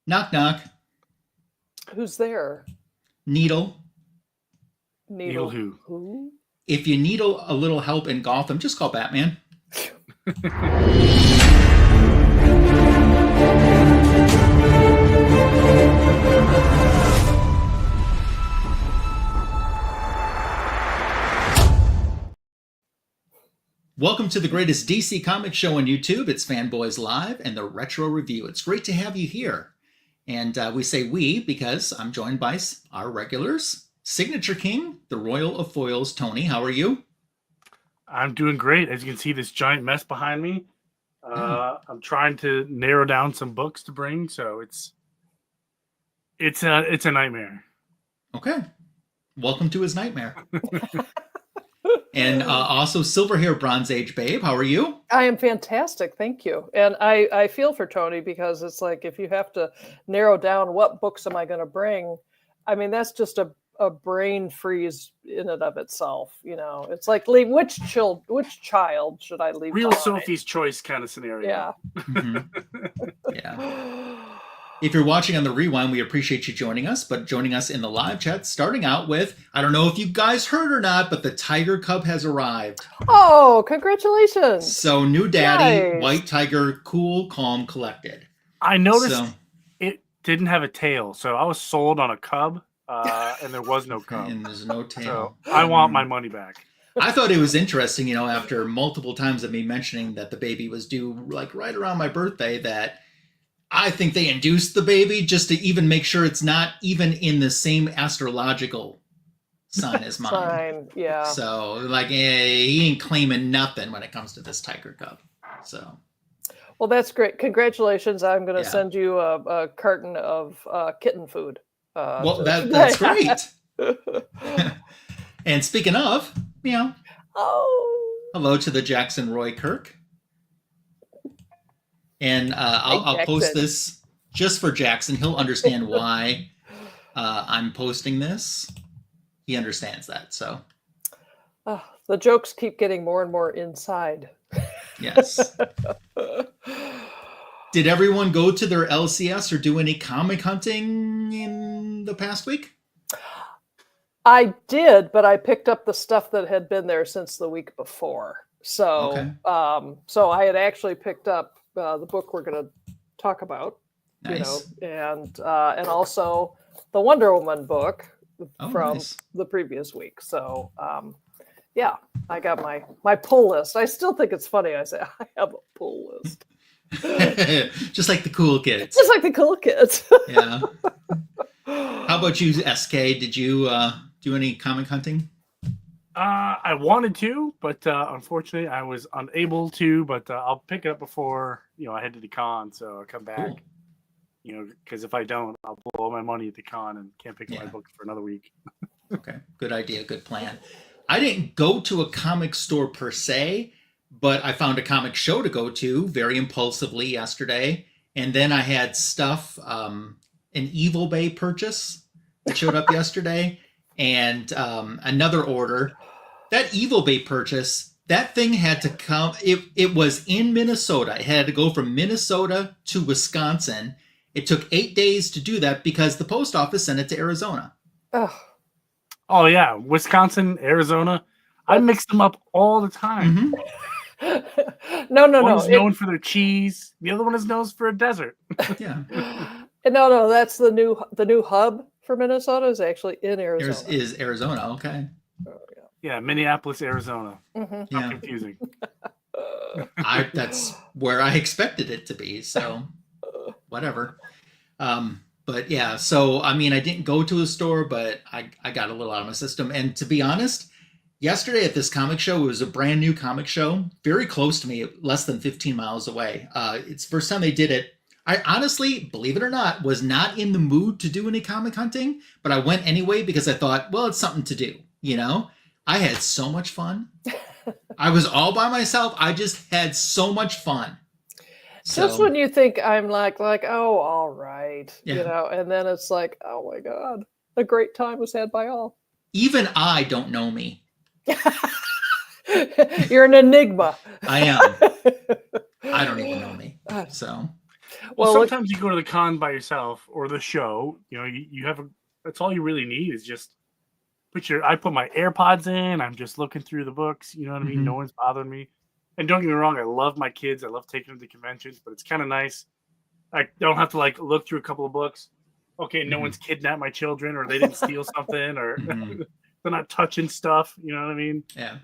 Knock, knock. Who's there? Needle. Neal Needle. who? Who? If you need a little help in Gotham, just call Batman. Welcome to the greatest DC comic show on YouTube. It's Fanboys Live and the Retro Review. It's great to have you here. And we say we because I'm joined by our regulars. Signature King, the Royal of Foils, Tony. How are you? I'm doing great. As you can see, this giant mess behind me. I'm trying to narrow down some books to bring, so it's a nightmare. Okay. Welcome to his nightmare. And also Silver Hair Bronze Age Babe. How are you? I am fantastic, thank you. And I feel for Tony because it's like if you have to narrow down what books am I going to bring, I mean that's just a brain freeze in and of itself. You know, it's like which child should I leave? Real behind? Sophie's Choice kind of scenario. Yeah. Mm-hmm. Yeah. If you're watching on the rewind, we appreciate you joining us, but joining us in the live chat, starting out with, I don't know if you guys heard or not, but the Tiger Cub has arrived. Oh, congratulations. So new daddy, Nice. white tiger, cool, calm, collected. I noticed it didn't have a tail, so I was sold on a cub, and there was no cub. And there's no tail. So I want my money back. I thought it was interesting, you know, after multiple times of me mentioning that the baby was due like right around my birthday, that I think they induced the baby just to even make sure it's not even in the same astrological sign as mine. Fine, yeah. So, like, he ain't claiming nothing when it comes to this tiger cub. So, Well, that's great. Congratulations. I'm going to Yeah. send you a carton of kitten food. well, that's great. And speaking of, meow, Oh. hello to the Jackson Roy Kirk. And I'll post Jackson. this just for Jackson. He'll understand why I'm posting this. He understands that. So, The jokes keep getting more and more inside. yes. Did everyone go to their LCS or do any comic hunting in the past week? I did, but I picked up the stuff that had been there since the week before. So, Okay. So I had actually picked up the book we're going to talk about, Nice. and also the Wonder Woman book from Nice. the previous week. So, yeah, I got my pull list. I still think it's funny. I say I have a pull list, Just like the cool kids. just like the cool kids. Yeah. How about you, SK? Did you do any comic hunting? I wanted to, but unfortunately, I was unable to. But I'll pick it up before I head to the con, so I'll come back. Cool. Because if I don't, I'll blow my money at the con and can't pick up my books for another week. Okay, good idea, good plan. I didn't go to a comic store per se, but I found a comic show to go to very impulsively yesterday, and then I had stuff, an Evil Bay purchase that showed up yesterday, and another order. That Evil Bay purchase, that thing had to come. It was in Minnesota. It had to go from Minnesota to Wisconsin. It took 8 days to do that because the post office sent it to Arizona. Oh yeah, Wisconsin, Arizona. I mix them up all the time. Mm-hmm. No. One is known for their cheese. The other one is known for a desert. Yeah. No. That's the new hub for Minnesota is actually in Arizona. Is Arizona, okay. Yeah, Minneapolis, Arizona. Mm-hmm. Not confusing. That's where I expected it to be, so whatever. But yeah, so I mean, I didn't go to a store, but I got a little out of my system. And to be honest, yesterday at this comic show, it was a brand new comic show, very close to me, less than 15 miles away. It's the first time they did it. I honestly, believe it or not, was not in the mood to do any comic hunting, but I went anyway because I thought, well, it's something to do, I had so much fun. I was all by myself. I just had so much fun. Just when you think I'm like, oh, all right, Yeah. and then it's like, oh my God, a great time was had by all. Even I don't know me. You're an enigma. I am. I don't even know me. So Well, Well, sometimes you go to the con by yourself or the show. You know, you have that's all you really need is just I put my AirPods in. I'm just looking through the books. You know what I mean? Mhm. No one's bothering me. And don't get me wrong, I love my kids. I love taking them to conventions, but it's kind of nice. I don't have to like look through a couple of books. Okay, no Mhm. one's kidnapped my children, or they didn't steal something, or Mhm. they're not touching stuff. You know what I mean? Yeah.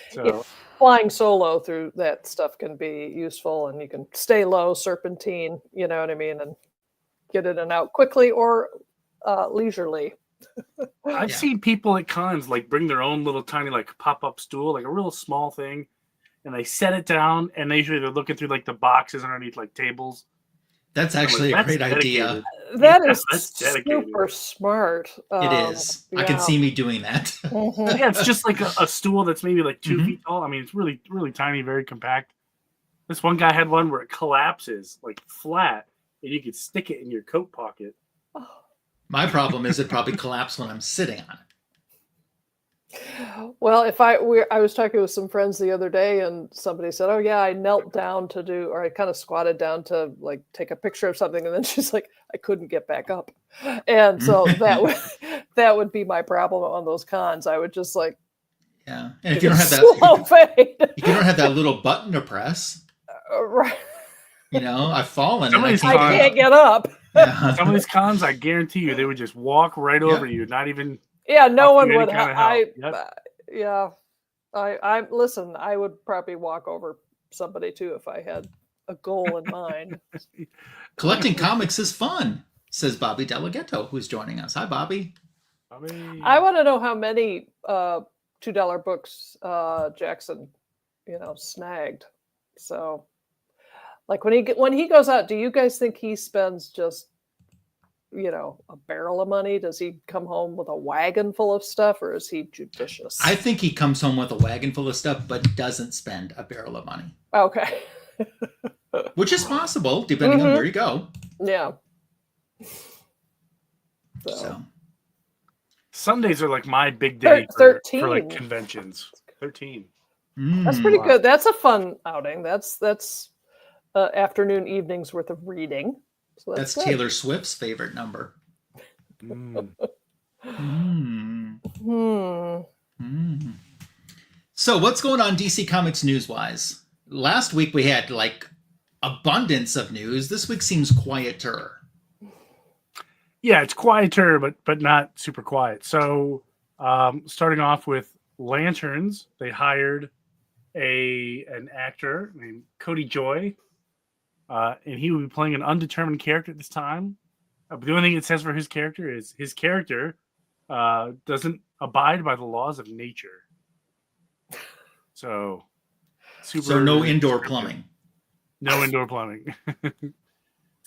So flying solo through that stuff can be useful, and you can stay low, serpentine, you know what I mean, and get in and out quickly or leisurely. I've Yeah. seen people at cons like bring their own little tiny like pop-up stool, like a real small thing, and they set it down, and they're looking through like the boxes underneath like tables. That's I'm like, actually a that's great idea. dedicated. That Yeah, is that's dedicated. super smart. It is. I can yeah. see me doing that. Mhm. Yeah, it's just like a stool that's maybe like 2 Mhm. feet tall. I mean, it's really, really tiny, very compact. This one guy had one where it collapses like flat, and you could stick it in your coat pocket. My problem is it probably collapsed when I'm sitting on it. Well, I was talking with some friends the other day, and somebody said, "Oh yeah, I knelt down to do, or I kind of squatted down to like take a picture of something," and then she's like, "I couldn't get back up," and so that would be my problem on those cons. I would just like, Yeah. And if you don't have slow fade. if you don't have that little button to press, Right. I've fallen Some and of I these can't I cons- can't get up. Yeah. Some of these cons, I guarantee you, they would just walk right over you, not even. Yeah, no Offering one any would. kind of I help. Yep. yeah. I listen. I would probably walk over somebody too if I had a goal in mind. Collecting comics is fun, says Bobby Delegato, who's joining us. Hi, Bobby. I want to know how many $2 books Jackson, snagged. So, like when he goes out, do you guys think he spends just a barrel of money? Does he come home with a wagon full of stuff, or is he judicious? I think he comes home with a wagon full of stuff, but doesn't spend a barrel of money, Okay. which is possible depending on where you go. Yeah. So, Sundays are like my big day for like conventions. 13. That's pretty good. That's a fun outing. That's afternoon, evenings worth of reading. So that's good. Taylor Swift's favorite number. So what's going on DC Comics news-wise? Last week we had like abundance of news. This week seems quieter. Yeah, it's quieter, but not super quiet. So starting off with Lanterns, they hired an actor named Cody Joy, and he will be playing an undetermined character at this time. But the only thing it says for his character is his character doesn't abide by the laws of nature. So no indoor plumbing. No indoor plumbing.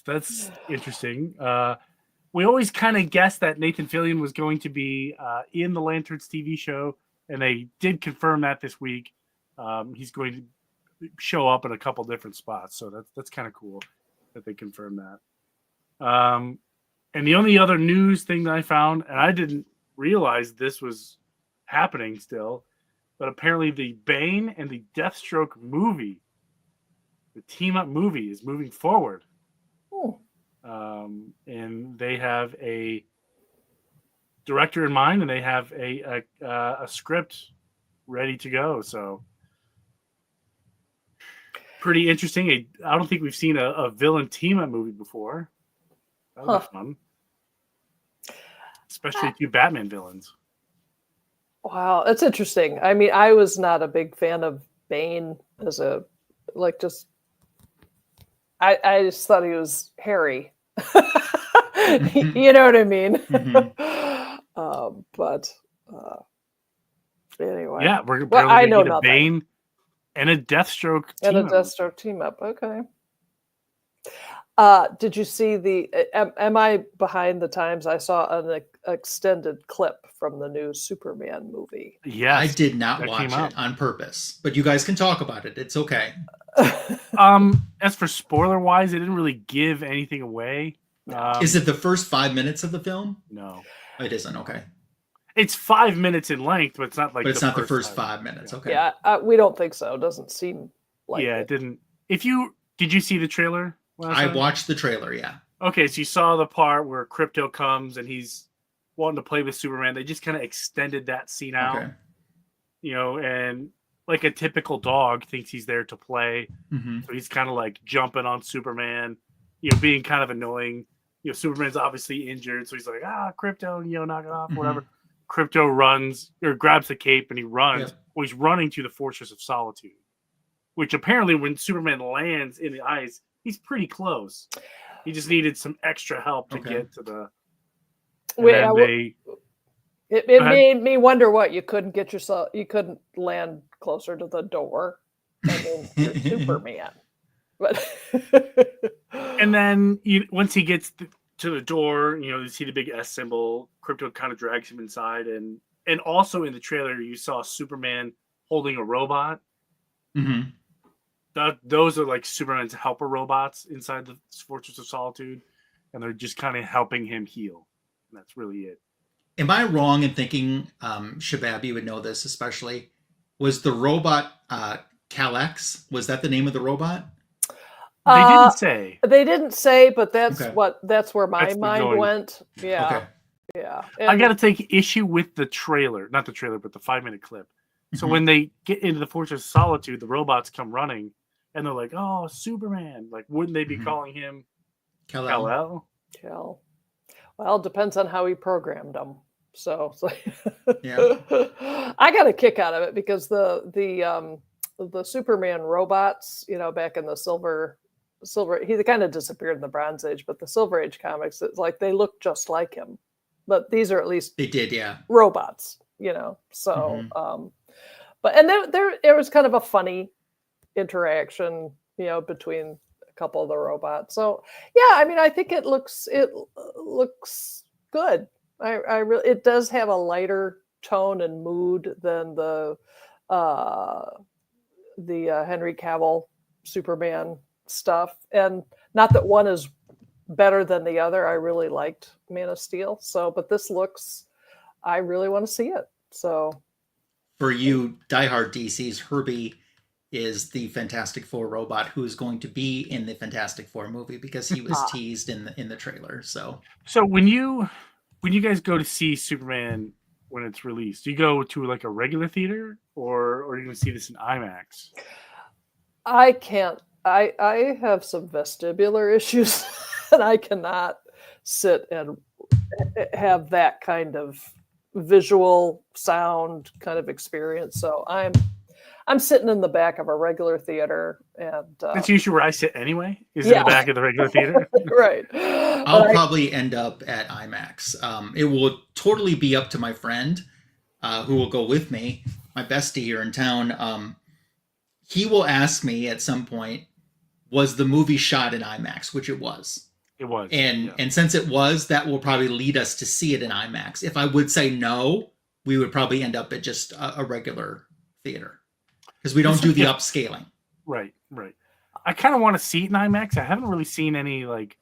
That's interesting. We always kind of guessed that Nathan Fillion was going to be in the Lanterns TV show, and they did confirm that this week. He's going to show up in a couple different spots, so that's kind of cool that they confirmed that. And the only other news thing that I found, and I didn't realize this was happening still, but apparently the Bane and the Deathstroke movie, the team-up movie, is moving forward. And they have a director in mind, and they have a script ready to go. So pretty interesting. I don't think we've seen a villain team-up movie before. That would be fun. Especially two Batman villains. Wow, that's interesting. I mean, I was not a big fan of Bane as I just thought he was hairy. You know what I mean? But anyway. Yeah, we're I know going to get a Bane and a Deathstroke team up. Okay. Did you see am I behind the times? I saw an extended clip from the new Superman movie. Yeah, I did not watch it on purpose, but you guys can talk about it. It's okay. As for spoiler wise, it didn't really give anything away. Is it the first 5 minutes of the film? No, it isn't. Okay. It's 5 minutes in length, but it's not like. But it's not the first 5 minutes. Okay. Yeah, we don't think so. It doesn't seem like. Yeah, it didn't. Did you see the trailer? last I time? watched the trailer. Yeah. Okay, so you saw the part where Crypto comes and he's wanting to play with Superman. They just kind of extended that scene out, Okay. and like a typical dog thinks he's there to play. Mm-hmm. So he's kind of like jumping on Superman, being kind of annoying. Superman's obviously injured, so he's like, Crypto, knock it off, whatever. Crypto runs or grabs the cape and he runs. Yep. Well, he's running to the Fortress of Solitude, which apparently when Superman lands in the ice, he's pretty close. He just needed some extra help to get to the. It made me wonder what you couldn't land closer to the door. I mean, you're Superman. But and then once he gets to the door, you see the big S symbol. Crypto kind of drags him inside, and also in the trailer you saw Superman holding a robot. Mm-hmm. Those are like Superman's helper robots inside the Fortress of Solitude, and they're just kind of helping him heal. And that's really it. Am I wrong in thinking, Shabab, you would know this especially, was the robot Cal-X? Was that the name of the robot? They didn't say. They didn't say, but that's where my mind went. Yeah. Okay. Yeah. I got to take issue with the trailer, not the trailer, but the 5-minute clip. So when they get into the Fortress of Solitude, the robots come running, and they're like, "Oh, Superman!" Like, wouldn't they be calling him Kal-El? Cal. Well, it depends on how he programmed them. So yeah. I got a kick out of it because the Superman robots, back in the silver, he kind of disappeared in the Bronze Age, but the Silver Age comics, it's like they look just like him. But these are at least they did, yeah, robots, So, but there was kind of a funny interaction, between a couple of the robots. So yeah, I mean, I think it looks good. I really, it does have a lighter tone and mood than the Henry Cavill Superman stuff, and not that one is better than the other. I really liked Man of Steel, but this looks, I really want to see it. So for you diehard DCs, Herbie is the Fantastic Four robot who is going to be in the Fantastic Four movie because he was teased in the trailer. So when you guys go to see Superman when it's released, do you go to like a regular theater or are you going to see this in IMAX? I can't. I have some vestibular issues, and I cannot sit and have that kind of visual sound kind of experience. So I'm sitting in the back of a regular theater, and that's usually where I sit anyway. Is in the back of the regular theater, right? I'll probably end up at IMAX. It will totally be up to my friend who will go with me, my bestie here in town. He will ask me at some point, was the movie shot in IMAX? Which it was. It was. And since it was, that will probably lead us to see it in IMAX. If I would say no, we would probably end up at just a regular theater. Because we don't do the upscaling. Right. I kind of want to see it in IMAX. I haven't really seen any like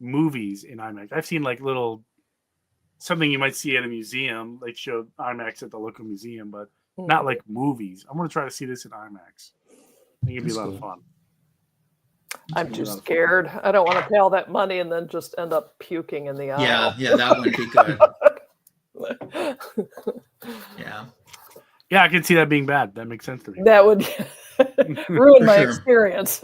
movies in IMAX. I've seen like something you might see at a museum. They show IMAX at the local museum, but not like movies. I'm going to try to see this in IMAX. I think it'd be a lot of fun. I'm too scared. I don't want to pay all that money and then just end up puking in the aisle. Yeah, that wouldn't be good. Yeah, I can see that being bad. That makes sense to me. That would ruin my experience.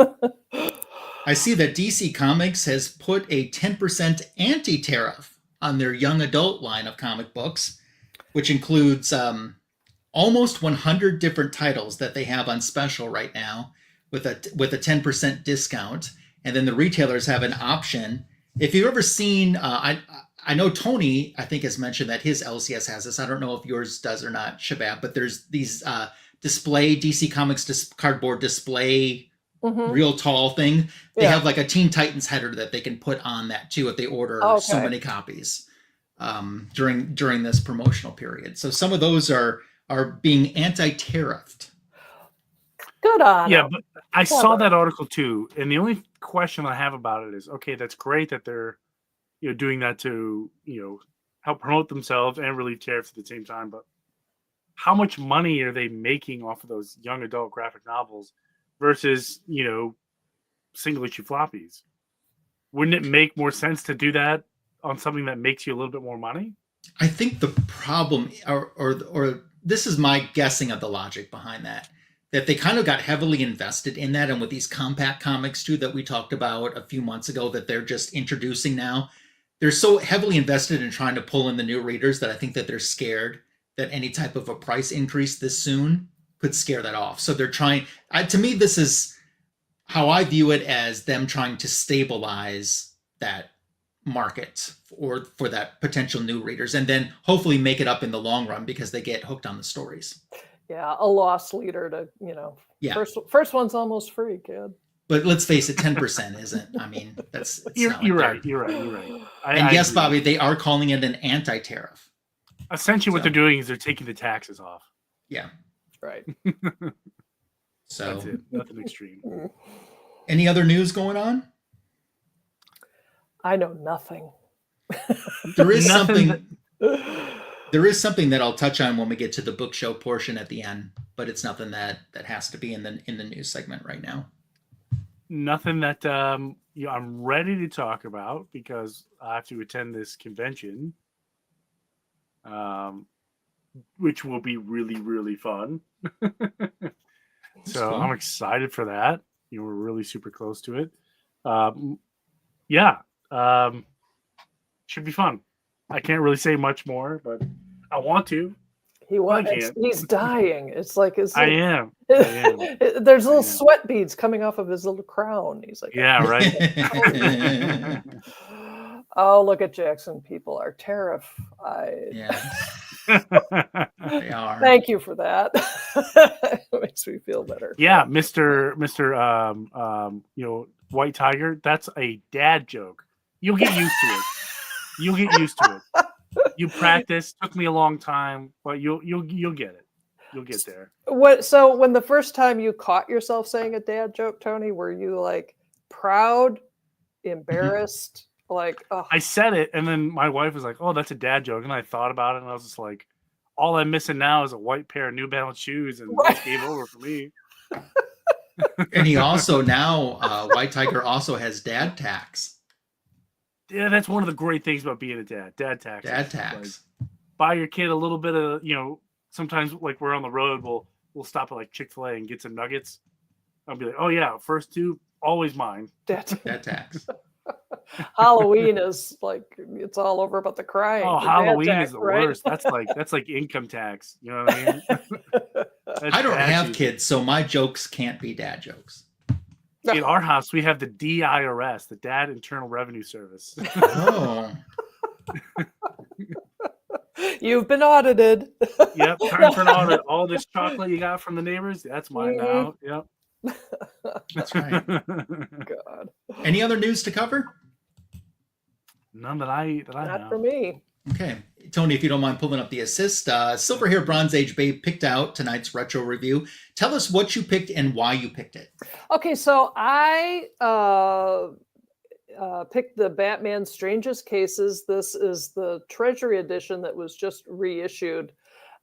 I see that DC Comics has put a 10% anti-tariff on their young adult line of comic books, which includes almost 100 different titles that they have on special right now with a 10% discount. And then the retailers have an option. If you've ever seen, I know Tony, I think, has mentioned that his LCS has this. I don't know if yours does or not, Shabab, but there's these display DC Comics cardboard display, real tall thing. They have like a Teen Titans header that they can put on that too if they order so many copies during this promotional period. So some of those are being anti-tariffed. Good on. Yeah, but I saw that article too, and the only question I have about it is, okay, that's great that they're doing that to help promote themselves and relieve tariffs at the same time, but how much money are they making off of those young adult graphic novels versus single issue floppies. Wouldn't it make more sense to do that on something that makes you a little bit more money? I think the problem, or this is my guessing of the logic behind that they kind of got heavily invested in that. And with these compact comics too, that we talked about a few months ago, that they're just introducing now, they're so heavily invested in trying to pull in the new readers that I think that they're scared that any type of a price increase this soon could scare that off. So they're trying, to me, this is how I view it, as them trying to stabilize that market or for that potential new readers, and then hopefully make it up in the long run because they get hooked on the stories. Yeah, a loss leader to, Yeah. First one's almost free, kid. But let's face it, 10% isn't. I mean, that's You're right. And yes, Bobby, they are calling it an anti-tariff. Essentially, what they're doing is they're taking the taxes off. Yeah. Right. So that's it. Nothing extreme. Any other news going on? I know nothing. There is something. There is something that I'll touch on when we get to the book show portion at the end, but it's nothing that has to be in the news segment right now. Nothing that I'm ready to talk about because I have to attend this convention, which will be really, really fun. So cool. I'm excited for that. We're really super close to it. Should be fun. I can't really say much more, but I want to. He's dying. It's like I am. There's little sweat beads coming off of his little crown. He's like, yeah, right. Oh, look at Jackson. People are terrified. Yeah, they are. Thank you for that. It makes me feel better. Yeah, Mr. White Tiger. That's a dad joke. You'll get used to it. You practice. Took me a long time, but you'll get it. You'll get there. So when the first time you caught yourself saying a dad joke, Tony, were you like proud, embarrassed? Like, oh. I said it, and then my wife was like, "Oh, that's a dad joke," and I thought about it, and I was just like, "All I'm missing now is a white pair of New Balance shoes, and it's game over for me." And he also now, White Tiger also has dad tax. Yeah, that's one of the great things about being a dad. Dad tax. Dad tax. Like, buy your kid a little bit of, sometimes like we're on the road, we'll stop at like Chick-fil-A and get some nuggets. I'll be like, "Oh yeah, first two, always mine." Dad tax. Halloween is like, it's all over about the crying. Oh, the Halloween tax, is the right? worst. That's like income tax. You know what I mean? I don't have kids, so my jokes can't be dad jokes. In our house, we have the DIRS, the Dad Internal Revenue Service. Oh. You've been audited. Yep, time for an audit. All this chocolate you got from the neighbors, that's mine now. Yep. That's right. God. Any other news to cover? None that I Not have. for me. Okay. Tony, if you don't mind pulling up the assist. Silver Hair Bronze Age Babe picked out tonight's retro review. Tell us what you picked and why you picked it. Okay, so I picked the Batman Strangest Cases. This is the Treasury edition that was just reissued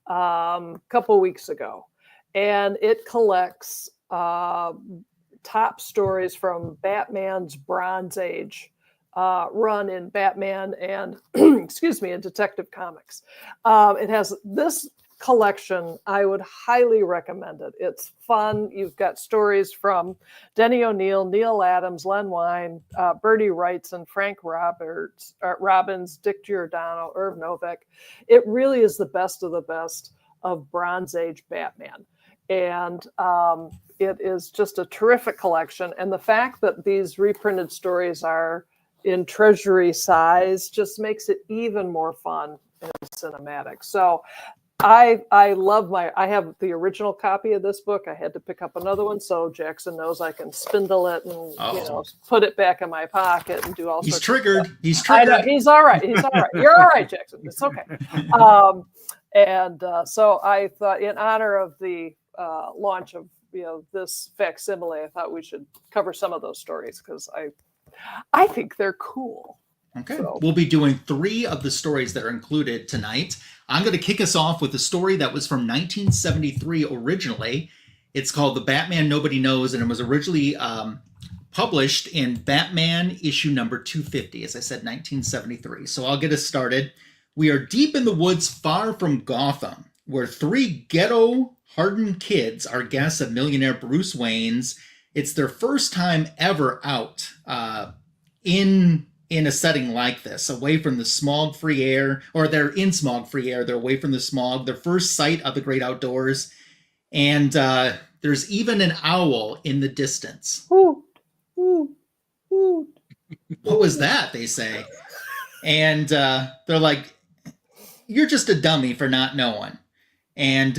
a couple weeks ago. And it collects top stories from Batman's Bronze Age run in Batman and, excuse me, in Detective Comics. It has this collection. I would highly recommend it. It's fun. You've got stories from Denny O'Neil, Neal Adams, Len Wein, Bertie Wrightson, Frank Robbins, Dick Giordano, Irv Novick. It really is the best of the best of Bronze Age Batman. And it is just a terrific collection. And the fact that these reprinted stories are in Treasury size just makes it even more fun and cinematic. So I have the original copy of this book. I had to pick up another one so Jackson knows I can spindle it and put it back in my pocket and do all sorts of stuff. He's triggered. I know, he's all right. You're all right, Jackson. It's okay. So I thought, in honor of the launch of this facsimile, I thought we should cover some of those stories because I think they're cool. Okay. So. We'll be doing 3 of the stories that are included tonight. I'm going to kick us off with a story that was from 1973 originally. It's called The Batman Nobody Knows, and it was originally published in Batman issue number 250, as I said, 1973. So I'll get us started. We are deep in the woods far from Gotham, where three ghetto-hardened kids are guests of millionaire Bruce Wayne's. It's their first time ever out in a setting like this, away from the smog-free air, or they're in smog-free air, they're away from the smog, their first sight of the great outdoors. And there's even an owl in the distance. Ooh, ooh, ooh. What was that, they say. And they're like, you're just a dummy for not knowing. And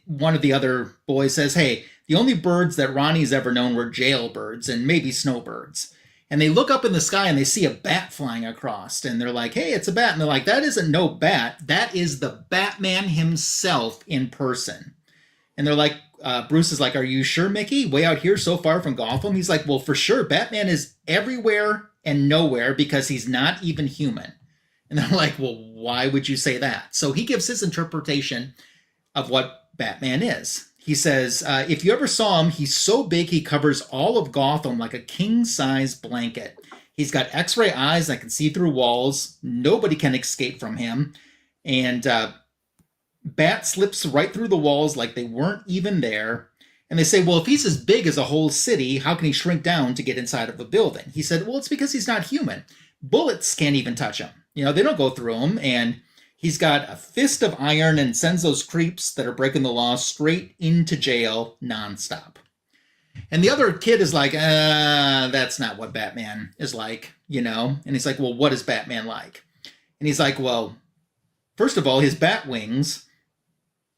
one of the other boys says, hey, the only birds that Ronnie's ever known were jailbirds and maybe snowbirds. And they look up in the sky and they see a bat flying across. And they're like, hey, it's a bat. And they're like, that isn't no bat. That is the Batman himself in person. And they're like, Bruce is like, are you sure, Mickey? Way out here so far from Gotham? He's like, well, for sure. Batman is everywhere and nowhere because he's not even human. And they're like, well, why would you say that? So he gives his interpretation of what Batman is. He says, if you ever saw him, he's so big he covers all of Gotham like a king-size blanket. He's got X-ray eyes that can see through walls. Nobody can escape from him. And Bat slips right through the walls like they weren't even there. And they say, well, if he's as big as a whole city, how can he shrink down to get inside of a building? He said, well, it's because he's not human. Bullets can't even touch him. You know, they don't go through him. And he's got a fist of iron and sends those creeps that are breaking the law straight into jail nonstop. And the other kid is like, that's not what Batman is like, you know? And he's like, well, what is Batman like? And he's like, well, first of all, his bat wings,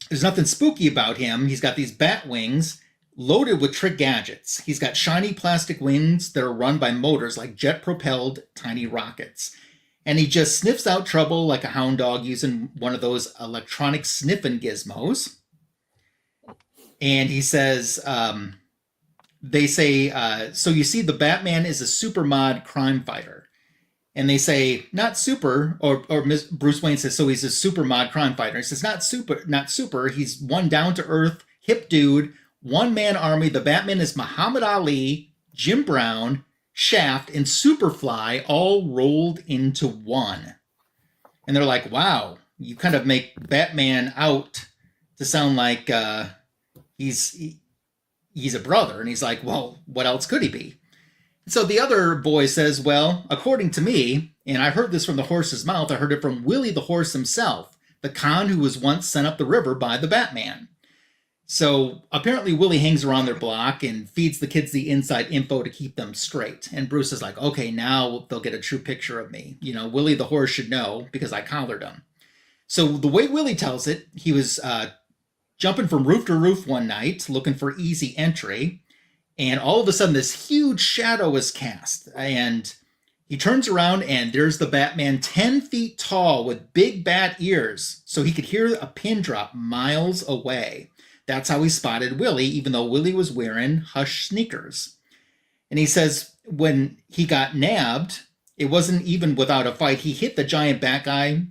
there's nothing spooky about him. He's got these bat wings loaded with trick gadgets. He's got shiny plastic wings that are run by motors like jet-propelled tiny rockets. And he just sniffs out trouble like a hound dog using one of those electronic sniffing gizmos. And he says, they say, so you see, the Batman is a super mod crime fighter. And they say, not super, or Bruce Wayne says, so he's a super mod crime fighter. He says, not super. He's one down-to-earth, hip dude, one-man army. The Batman is Muhammad Ali, Jim Brown, Shaft, and Superfly all rolled into one. And they're like, wow, you kind of make Batman out to sound like he's a brother. And he's like, well, what else could he be? So the other boy says, well, according to me, and I heard this from the horse's mouth, I heard it from Willie the horse himself, the con who was once sent up the river by the Batman. So apparently Willie hangs around their block and feeds the kids the inside info to keep them straight. And Bruce is like, okay, now they'll get a true picture of me. You know, Willie the horse should know because I collared him. So the way Willie tells it, he was jumping from roof to roof one night looking for easy entry. And all of a sudden, this huge shadow is cast. And he turns around, and there's the Batman 10 feet tall with big bat ears. So he could hear a pin drop miles away. That's how he spotted Willie, even though Willie was wearing Hush sneakers. And he says when he got nabbed, it wasn't even without a fight. He hit the giant bat guy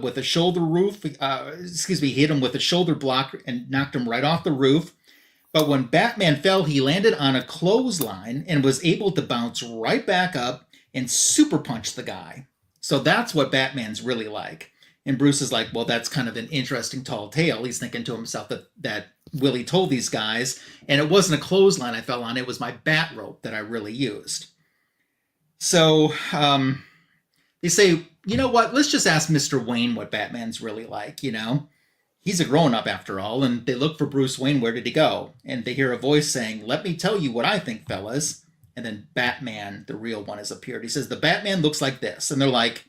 with a shoulder roof. He hit him with a shoulder block and knocked him right off the roof. But when Batman fell, he landed on a clothesline and was able to bounce right back up and super punch the guy. So that's what Batman's really like. And Bruce is like, well, that's kind of an interesting tall tale. He's thinking to himself that Willie told these guys, and it wasn't a clothesline I fell on. It was my bat rope that I really used. So they say, you know what? Let's just ask Mr. Wayne what Batman's really like, you know? He's a grown-up after all, and they look for Bruce Wayne. Where did he go? And they hear a voice saying, let me tell you what I think, fellas. And then Batman, the real one, has appeared. He says, the Batman looks like this. And they're like,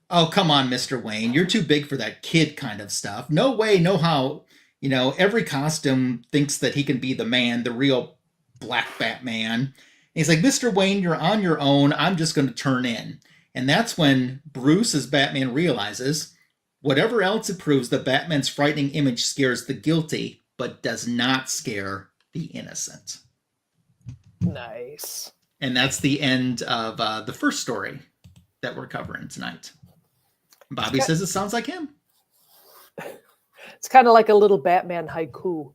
oh, come on, Mr. Wayne. You're too big for that kid kind of stuff. No way, no how. You know, every costume thinks that he can be the man, the real black Batman. And he's like, Mr. Wayne, you're on your own. I'm just going to turn in. And that's when Bruce, as Batman, realizes whatever else it proves, that Batman's frightening image scares the guilty, but does not scare the innocent. Nice. And that's the end of the first story that we're covering tonight. Bobby says it sounds like him. It's kind of like a little Batman haiku.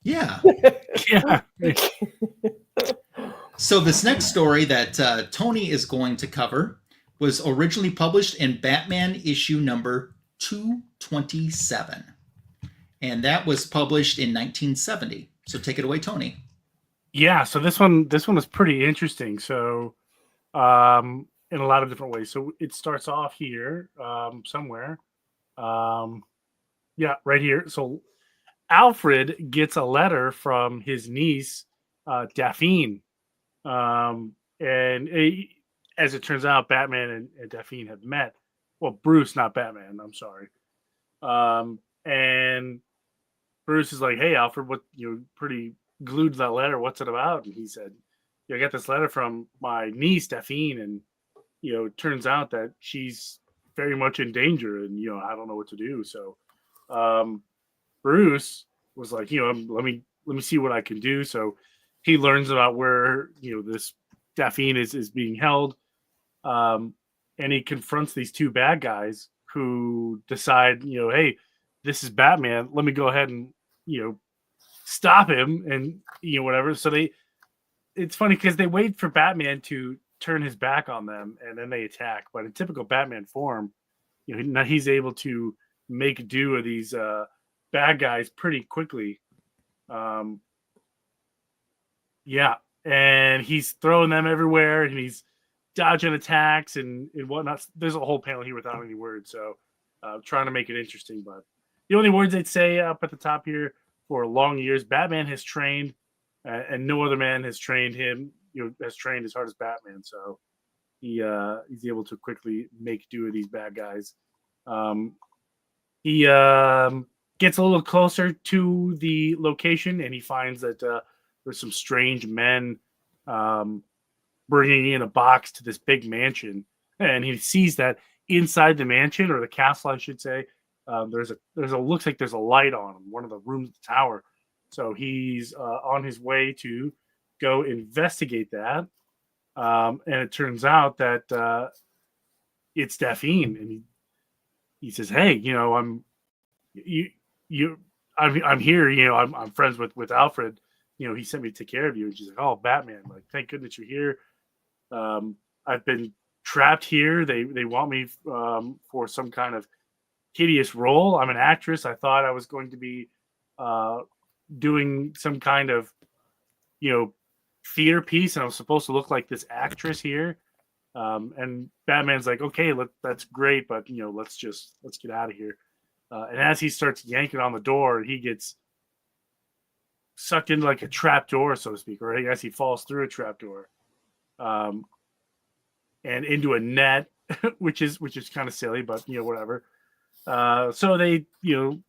Yeah. Yeah. So this next story that Tony is going to cover was originally published in Batman issue number 227. And that was published in 1970. So take it away, Tony. Yeah, so this one was pretty interesting. So in a lot of different ways. So it starts off here somewhere. Yeah, right here. So Alfred gets a letter from his niece, Daphne. As it turns out, Batman and Daphne have met. Well, Bruce, not Batman. I'm sorry. And Bruce is like, "Hey, Alfred, what you're pretty glued to that letter. What's it about?" And he said, "I got this letter from my niece, Daphne, and it turns out that she's very much in danger, and I don't know what to do." So, Bruce was like, let me see what I can do. So he learns about where this Daphne is being held, and he confronts these two bad guys who decide, hey, this is Batman. Let me go ahead and stop him, and whatever. So it's funny because they wait for Batman to turn his back on them, and then they attack. But in typical Batman form, now he's able to make do of these bad guys pretty quickly. Yeah, and he's throwing them everywhere, and he's dodging attacks and whatnot. There's a whole panel here without any words, so trying to make it interesting. But the only words they'd say up at the top here: for long years, Batman has trained, and no other man has trained him. Has trained as hard as Batman. So he's able to quickly make do with these bad guys. He gets a little closer to the location, and he finds that there's some strange men bringing in a box to this big mansion, and he sees that inside the mansion, or the castle, I should say, there's a looks like there's a light on one of the rooms of the tower. So he's on his way to go investigate that, and it turns out that it's Daphne, and he says, "Hey, I'm here. I'm friends with Alfred. He sent me to take care of you." And she's like, "Oh, Batman! Like, thank goodness you're here. I've been trapped here. They want me for some kind of hideous role. I'm an actress. I thought I was going to be doing some kind of theater piece, and I was supposed to look like this actress here." And Batman's like, "Okay, that's great, but let's get out of here." And as he starts yanking on the door, he gets sucked into like a trap door, so to speak, or as he falls through a trap door, and into a net, which is kind of silly, but whatever. So they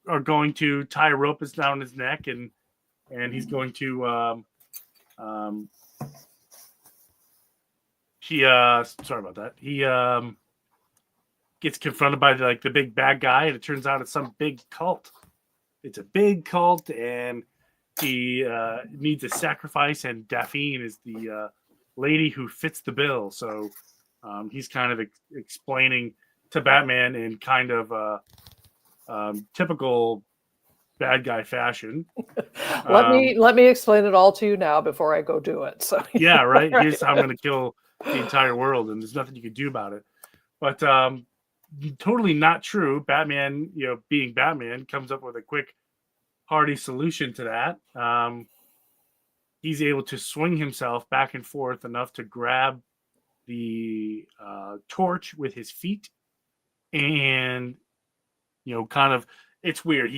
are going to tie a rope down his neck, and he's going to sorry about that. He gets confronted by the big bad guy, and it turns out it's some big cult. It's a big cult, and he needs a sacrifice, and Daphne is the lady who fits the bill. So he's kind of explaining to Batman in kind of typical bad guy fashion. Let me explain it all to you now before I go do it. So yeah, right. Here's how I'm going to kill the entire world, and there's nothing you can do about it. But totally not true. Batman, being Batman, comes up with a quick, hearty solution to that. He's able to swing himself back and forth enough to grab the torch with his feet, and kind of, it's weird.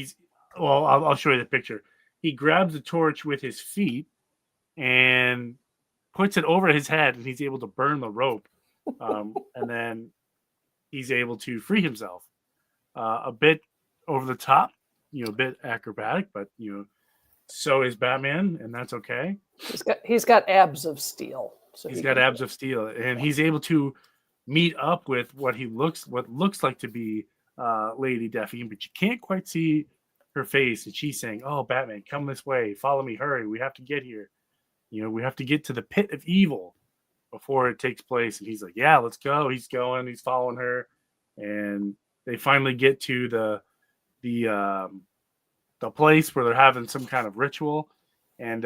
I'll show you the picture. He grabs the torch with his feet and puts it over his head, and he's able to burn the rope, and then he's able to free himself. A bit over the top, a bit acrobatic, but so is Batman, and that's okay. He's got abs of steel. So he's got abs of steel, and he's able to meet up with what looks like to be Lady Daphne, but you can't quite see her face, and she's saying, "Oh, Batman, come this way, follow me, hurry, we have to get here. We have to get to the pit of evil before it takes place." And he's like, "Yeah, let's go." He's going, he's following her, and they finally get to the place where they're having some kind of ritual, and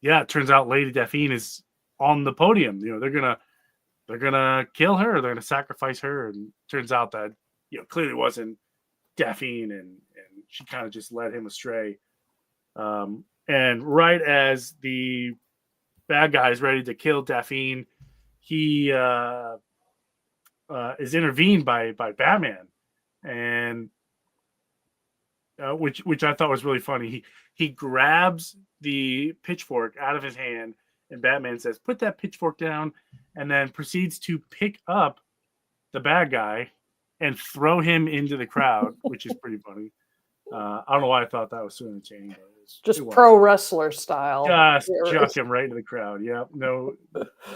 yeah, it turns out Lady Daphne is on the podium. They're gonna kill her. They're gonna sacrifice her, and turns out that clearly wasn't Daphne, and she kind of just led him astray. And right as the bad guy is ready to kill Daphne, he is intervened by Batman, and which I thought was really funny. He grabs the pitchfork out of his hand, and Batman says, "Put that pitchfork down," and then proceeds to pick up the bad guy and throw him into the crowd, which is pretty funny. I don't know why I thought that was so entertaining. But just pro wrestler style. Just chuck him right into the crowd. Yeah, no,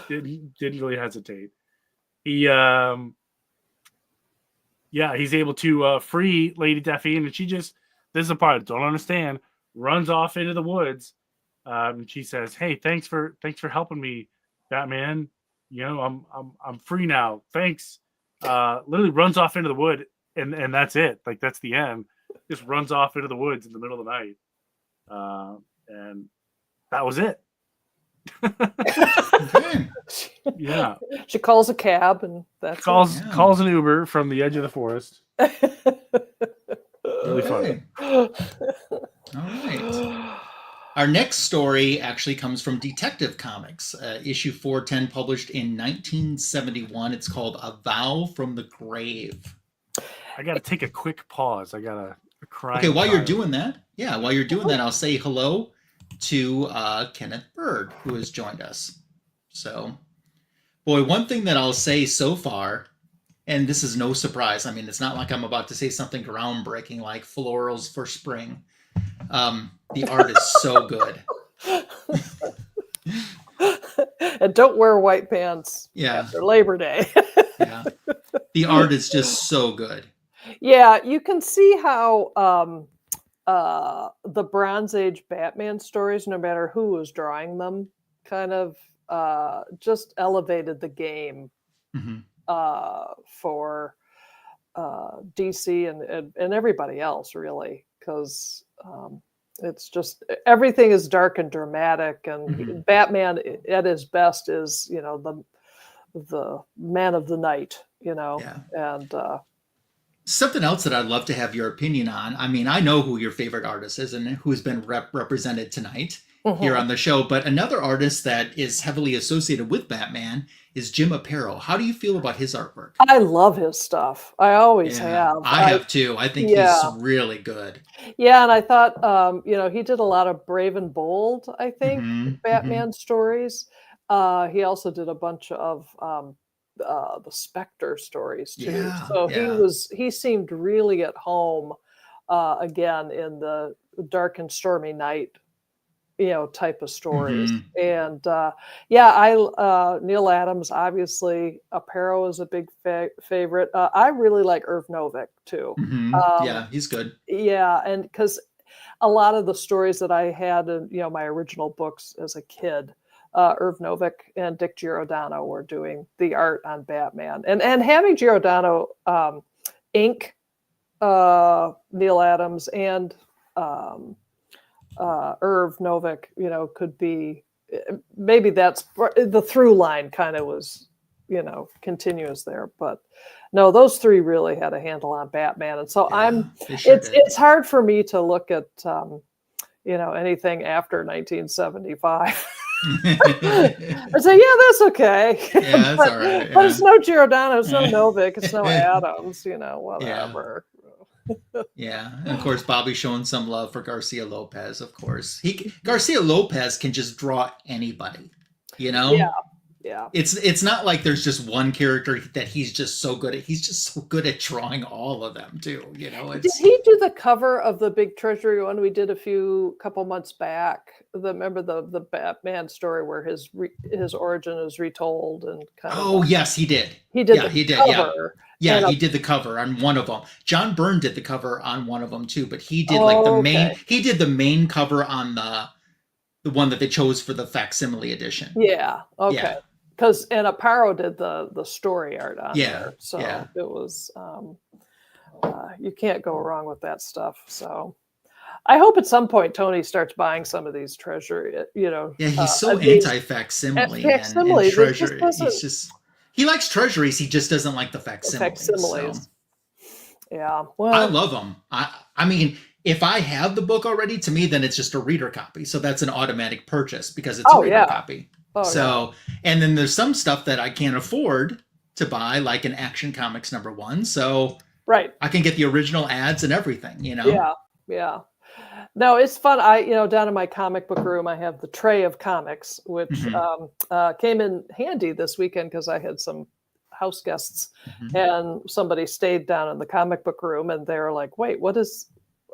didn't really hesitate. He, he's able to free Lady Daphne, and she just, this is the part I don't understand, runs off into the woods. And she says, "Hey, thanks for helping me, Batman. I'm free now. Thanks." Literally runs off into the wood, and that's it. Like, that's the end. Just runs off into the woods in the middle of the night. And that was it. Okay. Yeah. She calls a cab, and that's calls an Uber from the edge of the forest. Really funny. All right. Our next story actually comes from Detective Comics, issue 410, published in 1971. It's called A Vow from the Grave. I got to take a quick pause. I got a cry. Okay, while you're doing that, I'll say hello to Kenneth Bird, who has joined us. So, boy, one thing that I'll say so far, and this is no surprise. I mean, it's not like I'm about to say something groundbreaking like florals for spring. The art is so good. And don't wear white pants after Labor Day. Yeah. The art is just so good. Yeah, you can see how the Bronze Age Batman stories, no matter who was drawing them, kind of just elevated the game for DC and everybody else, really, because it's just everything is dark and dramatic, and Batman at his best is the man of the night, and something else that I'd love to have your opinion on. I mean, I know who your favorite artist is and who's been represented tonight here on the show, but another artist that is heavily associated with Batman is Jim Aparo. How do you feel about his artwork? I love his stuff. I always have. I have too. I think he's really good. Yeah, and I thought, he did a lot of Brave and Bold, I think, Batman stories. He also did a bunch of the Spectre stories too. Yeah, so he seemed really at home again in the dark and stormy night type of stories. And Neal Adams, obviously. Aparo is a big favorite. I really like Irv Novick too. He's good. Yeah, and because a lot of the stories that I had in my original books as a kid, Irv Novick and Dick Giordano were doing the art on Batman, and having Giordano ink Neal Adams and Irv Novick, could be, maybe that's the through line kind of was, continuous there. But no, those three really had a handle on Batman. And so it's hard for me to look at, anything after 1975. I say, that's okay. Yeah, that's all right. But it's no Giordano, it's no Novick, it's no Adams, whatever. Yeah, and of course Bobby's showing some love for Garcia Lopez. Of course, Garcia Lopez can just draw anybody. Yeah. It's not like there's just one character that he's just so good at. He's just so good at drawing all of them too. Did he do the cover of the big Treasury one we did a couple months back? Remember the Batman story where his origin is retold and kind of. Oh yes, he did. He did. Yeah, he did. Cover. Yeah, he did the cover on one of them. John Byrne did the cover on one of them too, but he did the main. He did the main cover on the one that they chose for the facsimile edition. Yeah. Okay. Yeah. Because Aparo did the story art on there, so it was you can't go wrong with that stuff. So, I hope at some point Tony starts buying some of these treasury, Yeah, he's so these anti-facsimile facsimiles. and It just treasury. doesn't. He likes treasuries. He just doesn't like the facsimiles. So. Facsimiles. Yeah. I Well, love them. I mean, if I have the book already, to me, then it's just a reader copy. So that's an automatic purchase because it's a reader copy. So, and then there's some stuff that I can't afford to buy, like an Action Comics #1. So right. I can get the original ads and everything, Yeah. Yeah. No, it's fun. Down in my comic book room, I have the tray of comics, which came in handy this weekend because I had some house guests and somebody stayed down in the comic book room and they're like, wait, what is,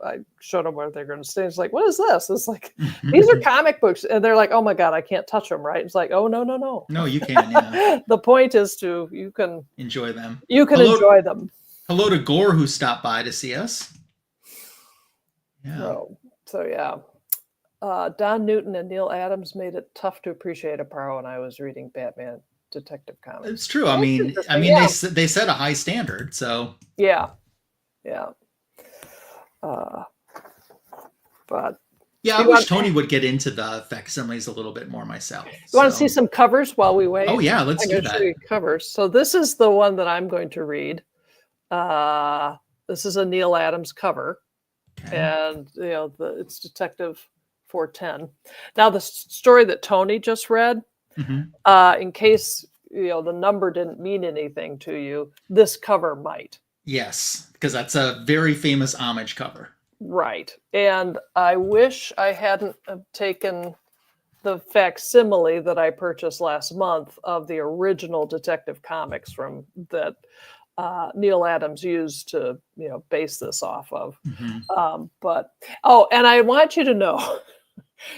I showed them where they're going to stay. It's like, what is this? It's like, these are comic books. And they're like, oh my God, I can't touch them. Right. It's like, oh, no. No, you can. Yeah. The point is you can enjoy them. Enjoy them. Hello to Gore, who stopped by to see us. Yeah. So yeah. Don Newton and Neal Adams made it tough to appreciate Aparo when I was reading Batman Detective Comics. It's true. I mean, they set a high standard. So yeah. But yeah, I wish Tony would get into the facsimiles a little bit more myself. You want to see some covers while we wait? Oh yeah, let's do that. Show you covers. So this is the one that I'm going to read. This is a Neal Adams cover, and it's Detective 410. Now the story that Tony just read, in case the number didn't mean anything to you, this cover might. Yes, because that's a very famous homage cover. Right. And I wish I hadn't taken the facsimile that I purchased last month of the original Detective Comics from that Neal Adams used to, base this off of. And I want you to know,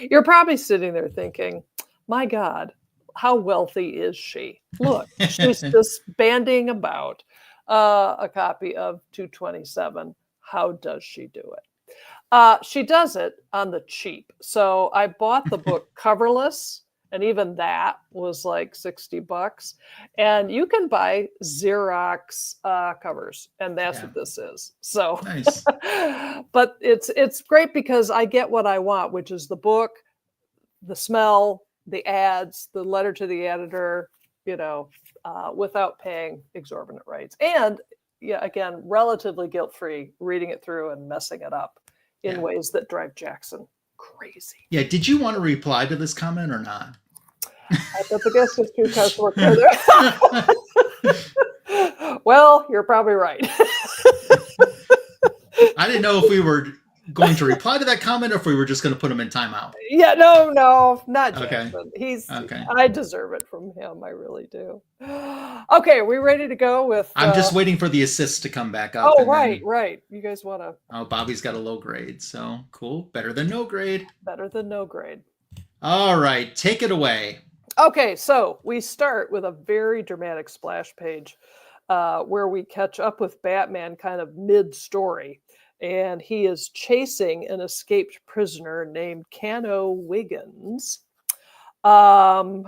you're probably sitting there thinking, my God, how wealthy is she? Look, she's just bandying about a copy of 227. How does she do it? She does it on the cheap. So I bought the book coverless, and even that was like $60. And you can buy Xerox covers, and that's what this is. So, nice. But it's great because I get what I want, which is the book, the smell, the ads, the letter to the editor, without paying exorbitant rates. And again, relatively guilt-free, reading it through and messing it up in ways that drive Jackson crazy. Yeah, did you want to reply to this comment or not? I bet the guest is too customer care. Well, you're probably right. I didn't know if we were going to reply to that comment or if we were just going to put him in timeout. Yeah, no, not Jackson. Okay. I deserve it from him. I really do. Okay, are we ready to go with? I'm just waiting for the assist to come back up. Oh, right. You guys want to? Oh, Bobby's got a low grade, so cool. Better than no grade. Better than no grade. All right, take it away. Okay, so we start with a very dramatic splash page where we catch up with Batman kind of mid-story. And he is chasing an escaped prisoner named Kano Wiggins. And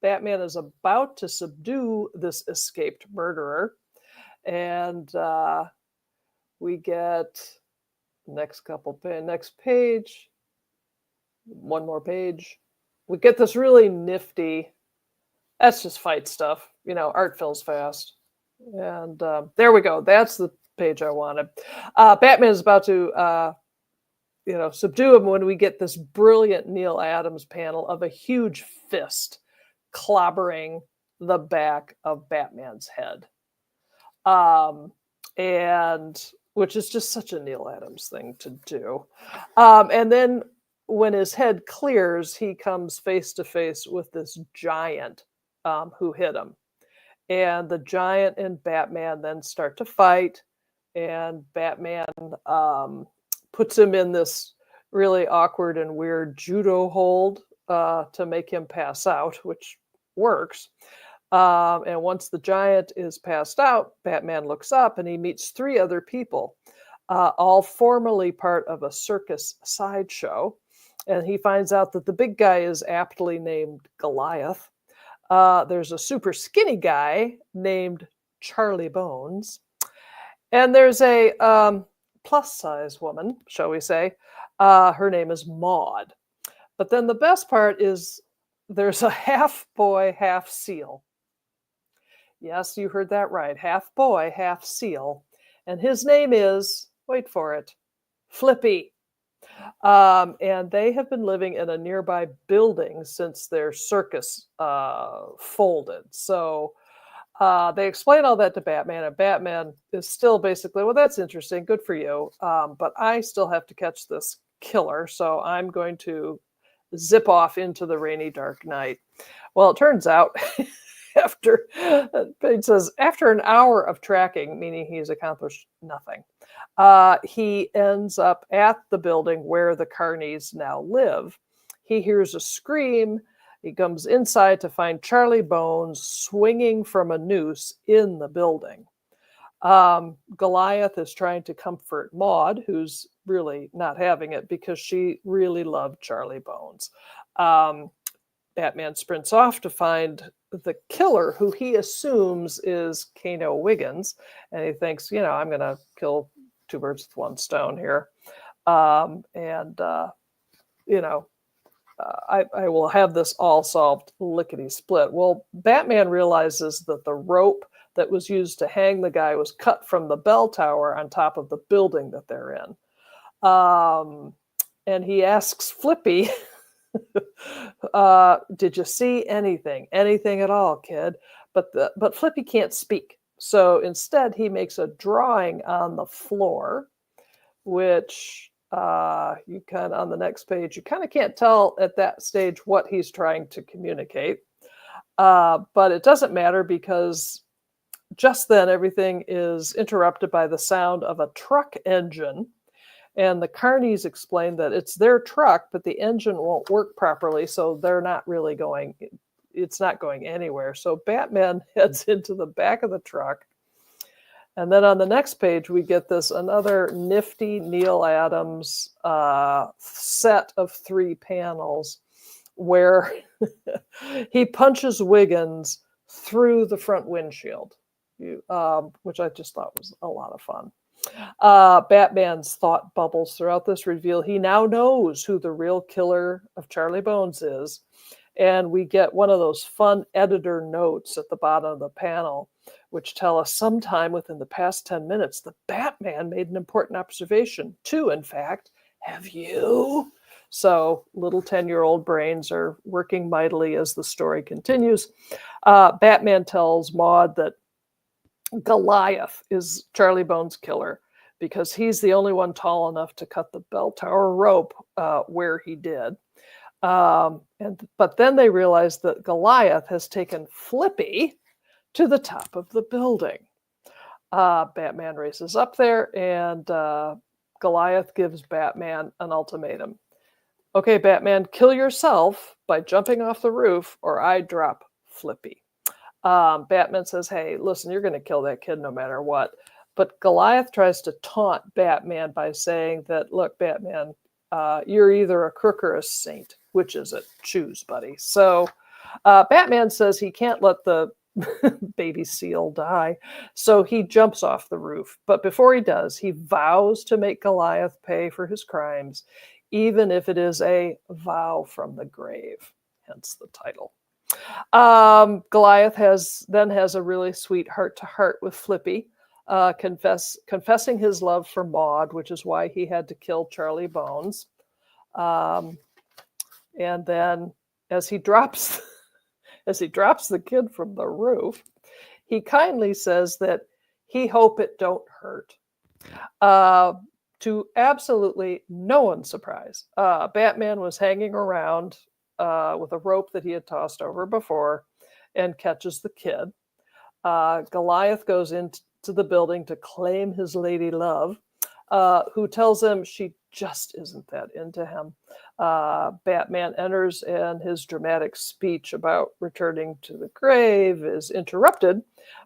Batman is about to subdue this escaped murderer. And we get next page, one more page. We get this really nifty, that's just fight stuff. Art fills fast. And there we go. That's the page I wanted. Batman is about to, subdue him when we get this brilliant Neal Adams panel of a huge fist clobbering the back of Batman's head. And which is just such a Neal Adams thing to do. And then when his head clears, he comes face to face with this giant who hit him. And the giant and Batman then start to fight, and Batman puts him in this really awkward and weird judo hold to make him pass out, which works. And once the giant is passed out, Batman looks up and he meets three other people, all formerly part of a circus sideshow. And he finds out that the big guy is aptly named Goliath. There's a super skinny guy named Charlie Bones. And there's a plus-size woman, shall we say. Her name is Maud. But then the best part is there's a half boy, half seal. Yes, you heard that right. Half boy, half seal. And his name is, wait for it, Flippy. And they have been living in a nearby building since their circus folded. So they explain all that to Batman, and Batman is still basically, well, that's interesting, good for you, but I still have to catch this killer, so I'm going to zip off into the rainy, dark night. Well, it turns out it says after an hour of tracking, meaning he's accomplished nothing, he ends up at the building where the Carneys now live. He hears a scream. He comes inside to find Charlie Bones swinging from a noose in the building. Goliath is trying to comfort Maud, who's really not having it because she really loved Charlie Bones. Batman sprints off to find the killer, who he assumes is Kano Wiggins. And he thinks, I'm going to kill two birds with one stone here. I will have this all solved lickety split. Well, Batman realizes that the rope that was used to hang the guy was cut from the bell tower on top of the building that they're in. And he asks Flippy, did you see anything? Anything at all, kid? But Flippy can't speak. So instead, he makes a drawing on the floor, which... you kind of on the next page, you kind of can't tell at that stage what he's trying to communicate. But it doesn't matter because just then everything is interrupted by the sound of a truck engine. And the Carneys explain that it's their truck, but the engine won't work properly. So they're not really going, it's not going anywhere. So Batman heads into the back of the truck. And then on the next page, we get another nifty Neal Adams set of 3 panels where he punches Wiggins through the front windshield, which I just thought was a lot of fun. Batman's thought bubbles throughout this reveal. He now knows who the real killer of Charlie Bones is. And we get one of those fun editor notes at the bottom of the panel, which tell us sometime within the past 10 minutes, the Batman made an important observation. 2, in fact. Have you? So little 10-year-old brains are working mightily as the story continues. Batman tells Maud that Goliath is Charlie Bones' killer because he's the only one tall enough to cut the bell tower rope where he did. But then they realize that Goliath has taken Flippy to the top of the building. Batman races up there, and Goliath gives Batman an ultimatum. Okay, Batman, kill yourself by jumping off the roof, or I drop Flippy. Batman says, hey, listen, you're going to kill that kid no matter what. But Goliath tries to taunt Batman by saying that, look, Batman, you're either a crook or a saint. Which is it? Choose, buddy. So Batman says he can't let the baby seal die. So he jumps off the roof. But before he does, he vows to make Goliath pay for his crimes, even if it is a vow from the grave, hence the title. Goliath has a really sweet heart-to-heart with Flippy, confessing his love for Maud, which is why he had to kill Charlie Bones. And then as he drops the kid from the roof, he kindly says that he hope it don't hurt. To absolutely no one's surprise, Batman was hanging around with a rope that he had tossed over before and catches the kid. Goliath goes into the building to claim his lady love, who tells him she just isn't that into him. Batman enters, and his dramatic speech about returning to the grave is interrupted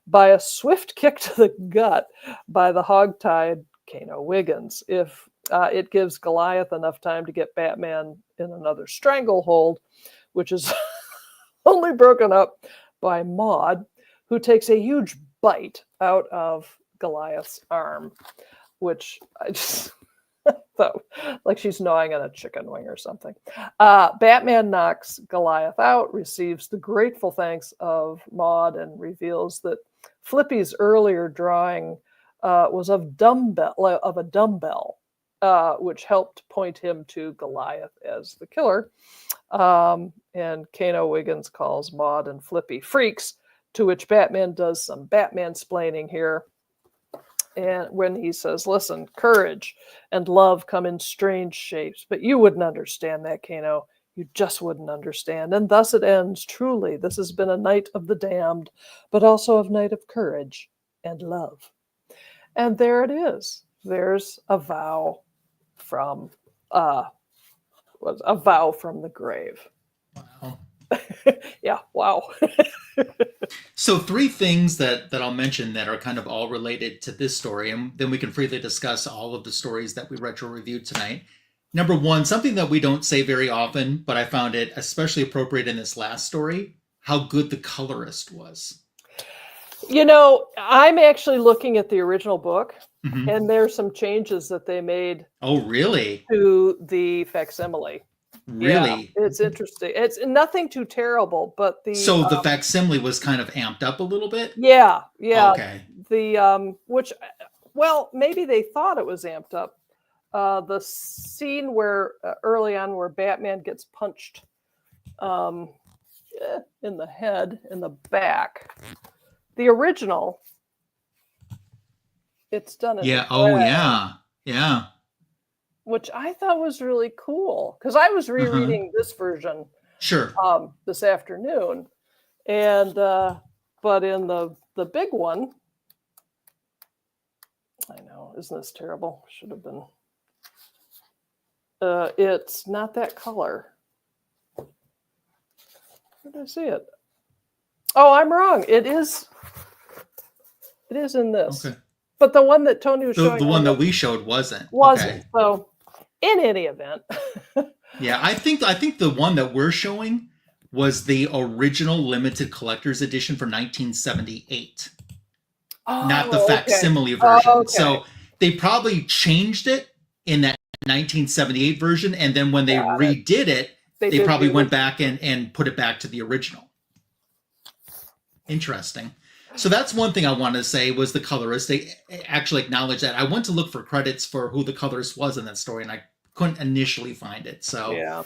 by a swift kick to the gut by the hog-tied Kano Wiggins. If it gives Goliath enough time to get Batman in another stranglehold, which is only broken up by Maud, who takes a huge bite out of Goliath's arm. which I just thought like she's gnawing on a chicken wing or something. Batman knocks Goliath out, receives the grateful thanks of Maude, and reveals that Flippy's earlier drawing was of a dumbbell, which helped point him to Goliath as the killer. And Kano Wiggins calls Maude and Flippy freaks, to which Batman does some Batman-splaining here. And when he says, listen, courage and love come in strange shapes, but you wouldn't understand that, Kano. You just wouldn't understand. And thus it ends. Truly, this has been a night of the damned, but also a night of courage and love. And there it is. There's a vow from the grave. Wow. Yeah, wow. So 3 things that I'll mention that are kind of all related to this story, and then we can freely discuss all of the stories that we retro reviewed tonight. Number 1, something that we don't say very often, but I found it especially appropriate in this last story, how good the colorist was. You know, I'm actually looking at the original book, Mm-hmm. and there's some changes that they made. Oh, really? To the facsimile. Really? Yeah, it's interesting. It's nothing too terrible, but So the facsimile was kind of amped up a little bit? Yeah. Okay. Which, well, maybe they thought it was amped up. The scene where early on where Batman gets punched in the head, in the back. The original, it's done in Yeah. red, Oh, yeah. Yeah. which I thought was really cool because I was rereading this version Sure. this afternoon, and but in the big one, I know, isn't this terrible? Should have been. It's not that color. Where did I see it? Oh, I'm wrong. It is in this. Okay. But the one that Tony was showing. The one that we showed wasn't. Wasn't. Okay. So, in any event. Yeah, I think the one that we're showing was the original limited collector's edition for 1978. Not the facsimile version. Okay. So they probably changed it in that 1978 version, and then when they redid it, they probably went back and put it back to the original. Interesting. So that's one thing I wanted to say was the colorist. They actually acknowledged that. I went to look for credits for who the colorist was in that story, and I couldn't initially find it. So, yeah.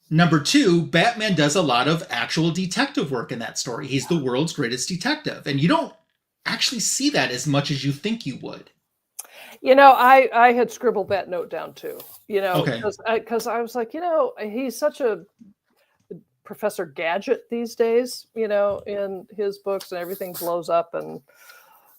Number 2, Batman does a lot of actual detective work in that story. He's the world's greatest detective, and you don't actually see that as much as you think you would. You know, I had scribbled that note down too. You know, Okay. because I was like, you know, he's such a Professor Gadget these days, you know, in his books, and everything blows up, and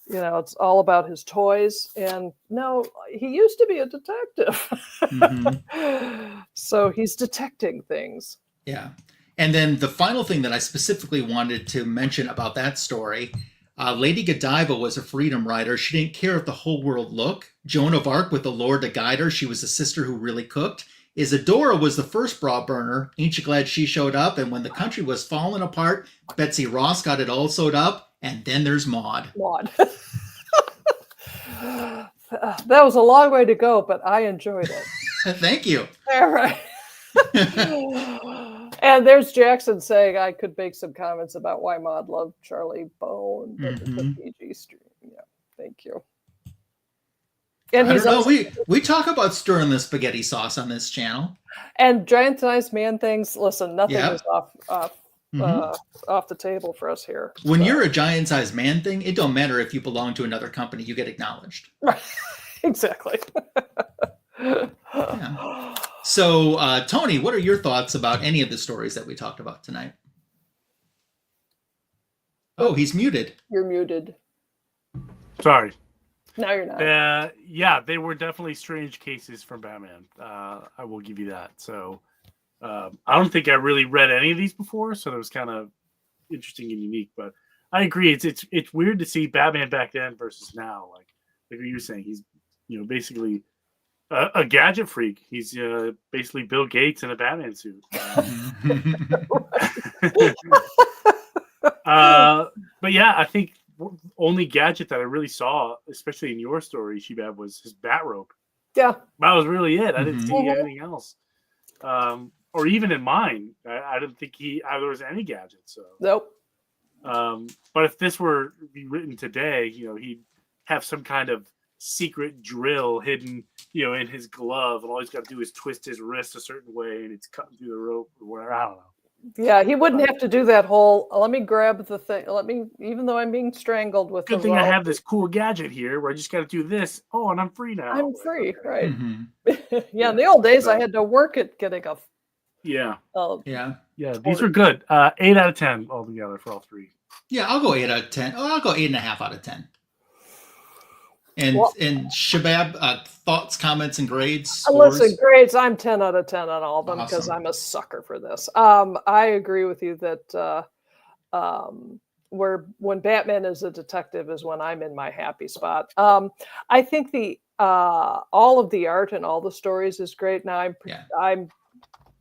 you know, it's all about his toys. And no, he used to be a detective. Mm-hmm. So he's detecting things. Yeah. And then the final thing that I specifically wanted to mention about that story, Lady Godiva was a freedom rider. She didn't care if the whole world looked. Joan of Arc with the Lord to guide her. She was a sister who really cooked. Isadora was the first bra burner. Ain't you glad she showed up? And when the country was falling apart, Betsy Ross got it all sewed up. And then there's Maude. That was a long way to go, but I enjoyed it. Thank you. All right. And there's Jackson saying I could make some comments about why Maude loved Charlie Bone, but it's a PG stream. Yeah, thank you. And I don't know. We talk about stirring the spaghetti sauce on this channel. And giant-sized man things. Listen, nothing is off the table for us here. When you're a giant-sized man thing, it don't matter if you belong to another company. You get acknowledged. Right. Exactly. Yeah. So, Tony, what are your thoughts about any of the stories that we talked about tonight? Oh, he's muted. You're muted. Sorry. No, you're not. Yeah, they were definitely strange cases from Batman. I will give you that. So I don't think I really read any of these before, so it was kind of interesting and unique. But I agree, it's weird to see Batman back then versus now. Like what you were saying, he's basically a gadget freak. He's basically Bill Gates in a Batman suit. But yeah, I think only gadget that I really saw, especially in your story, Shebab, was his bat rope. Yeah. That was really it. I didn't see Mhm. anything else. Or even in mine, I didn't think there was any gadget. So, Nope. but if this were be written today, he'd have some kind of secret drill hidden, in his glove, and all he's got to do is twist his wrist a certain way, and it's cutting through the rope or whatever. I don't know. Yeah, he wouldn't have to do that whole. Let me grab the thing. Even though I'm being strangled with. Good thing I have this cool gadget here, where I just got to do this. Oh, and I'm free now. I'm free, Okay. right? Mm-hmm. Yeah, in the old days, I had to work at getting a. Yeah. Yeah. These were good. 8 out of 10 altogether for all three. Yeah, I'll go 8 out of 10. Oh, I'll go 8.5 out of 10. And Shebab, thoughts, comments, and grades. Scores? Listen, grades. I'm 10 out of 10 on all of them because Awesome. I'm a sucker for this. I agree with you that when Batman is a detective is when I'm in my happy spot. I think all of the art and all the stories is great. Now I'm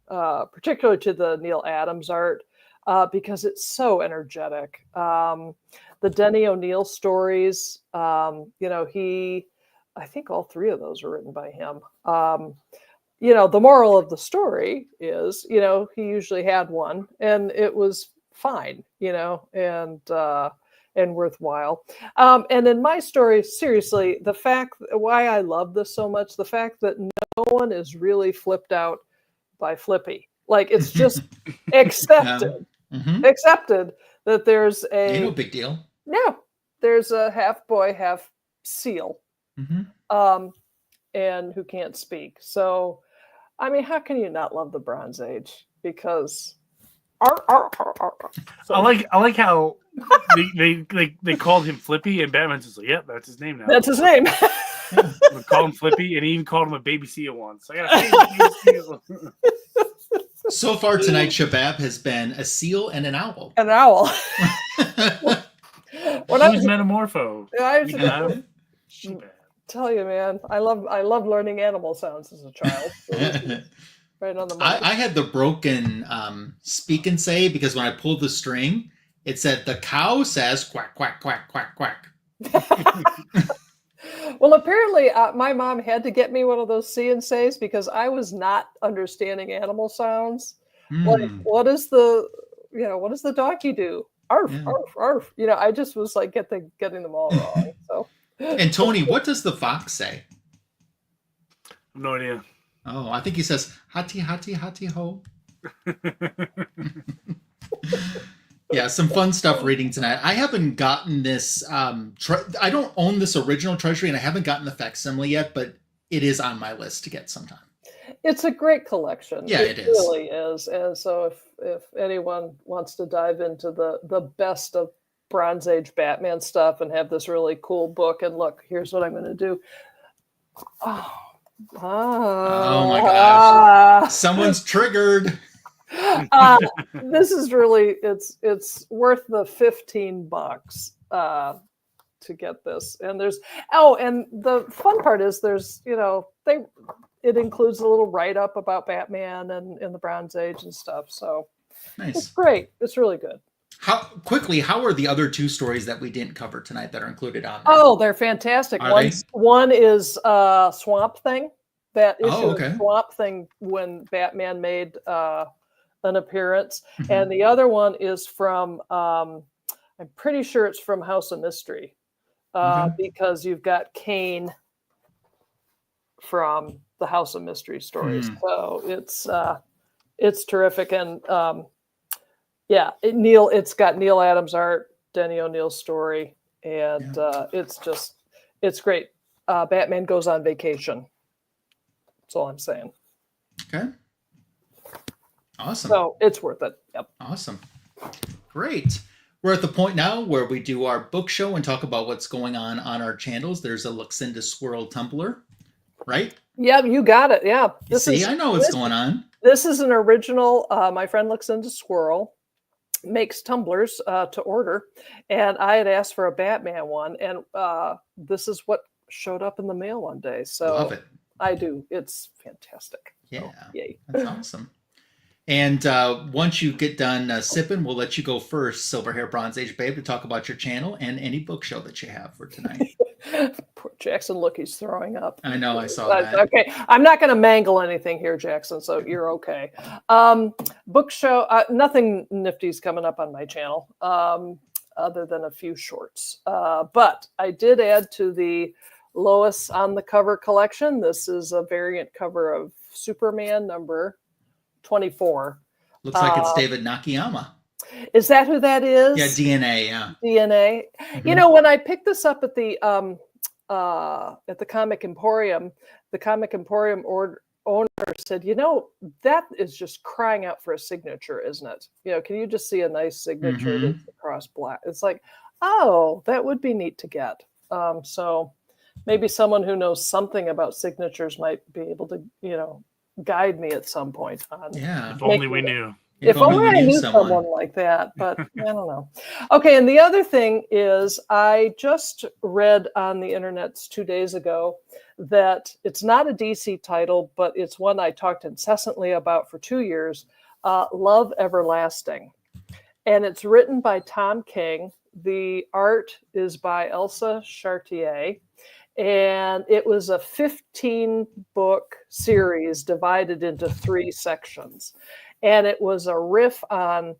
particular to the Neal Adams art because it's so energetic. The Denny O'Neil stories, I think all three of those were written by him. The moral of the story is, he usually had one and it was fine, and worthwhile. And in my story, seriously, the fact why I love this so much, the fact that no one is really flipped out by Flippy. Like, it's just accepted, accepted that there's no big deal. No, there's a half boy, half seal, and who can't speak. So, I mean, how can you not love the Bronze Age? Because I like how they called him Flippy, and Batman's just like, yep, that's his name now. That's his name. We call him Flippy, and he even called him a baby seal once. I got a baby seal. So far tonight, Shebab has been a seal and an owl. An owl. Who's Metamorpho? Tell you, man, I love learning animal sounds as a child. Right on the money. I had the broken speak and say because when I pulled the string, it said the cow says quack quack quack quack quack. Well, apparently my mom had to get me one of those see and says because I was not understanding animal sounds. Like, what does the donkey do? Arf, arf, arf. I just was like getting them all wrong. So. And Tony, what does the fox say? No idea. Oh, I think he says hati hati hati ho. Yeah, some fun stuff reading tonight. I haven't gotten this. I don't own this original Treasury, and I haven't gotten the facsimile yet, but it is on my list to get sometime. It's a great collection. Yeah, it is. Really is. And so if anyone wants to dive into the best of Bronze Age Batman stuff and have this really cool book, and look, here's what I'm going to do. Oh my gosh! Someone's triggered. This is really it's worth the $15 to get this. And and the fun part is there's it includes a little write-up about Batman and in the Bronze Age and stuff. So nice. It's great. It's really good. How are the other two stories that we didn't cover tonight that are included on there? Oh, they're fantastic. One is Swamp Thing. That issue of Swamp Thing when Batman made an appearance. And the other one is from I'm pretty sure it's from House of Mystery. Because you've got Kane from the House of Mystery stories. So it's terrific. And it's got Neal Adams art, Denny O'Neil's story, and it's great. Batman goes on vacation. That's all I'm saying. Okay. Awesome. So it's worth it. Yep. Awesome. Great. We're at the point now where we do our book show and talk about what's going on our channels. There's a Luxinda Swirl Tumblr, right? Yeah, you got it. Yeah. I know what's going on. This is an original. My friend Luxinda Swirl makes tumblers to order, and I had asked for a Batman one, and this is what showed up in the mail one day. So love it. I do. It's fantastic. Yeah. So, yay. That's awesome. And once you get done sipping, we'll let you go first, Silver Hair Bronze Age Babe, to talk about your channel and any book show that you have for tonight. Poor Jackson, look, he's throwing up. I know, I saw that. Okay, I'm not going to mangle anything here, Jackson, so you're okay. Book show, nothing nifty's coming up on my channel, other than a few shorts. But I did add to the Lois on the Cover collection. This is a variant cover of Superman number 24. Looks like it's David Nakayama. Is that who that is? Yeah, DNA. Yeah, DNA. Mhm. You know, when I picked this up at the Comic Emporium, the Comic Emporium owner said, "You know, that is just crying out for a signature, isn't it? You know, can you just see a nice signature Mhm. that's across black?" It's like, oh, that would be neat to get. So maybe someone who knows something about signatures might be able to, you know, guide me at some point on. Yeah. If only we knew. If only I knew someone like that, but I don't know. Okay, and the other thing is I just read on the internet 2 days ago that it's not a DC title, but it's one I talked incessantly about for 2 years, Love Everlasting. And it's written by Tom King. The art is by Elsa Chartier. And it was a 15-book series divided into 3 sections. And it was a riff on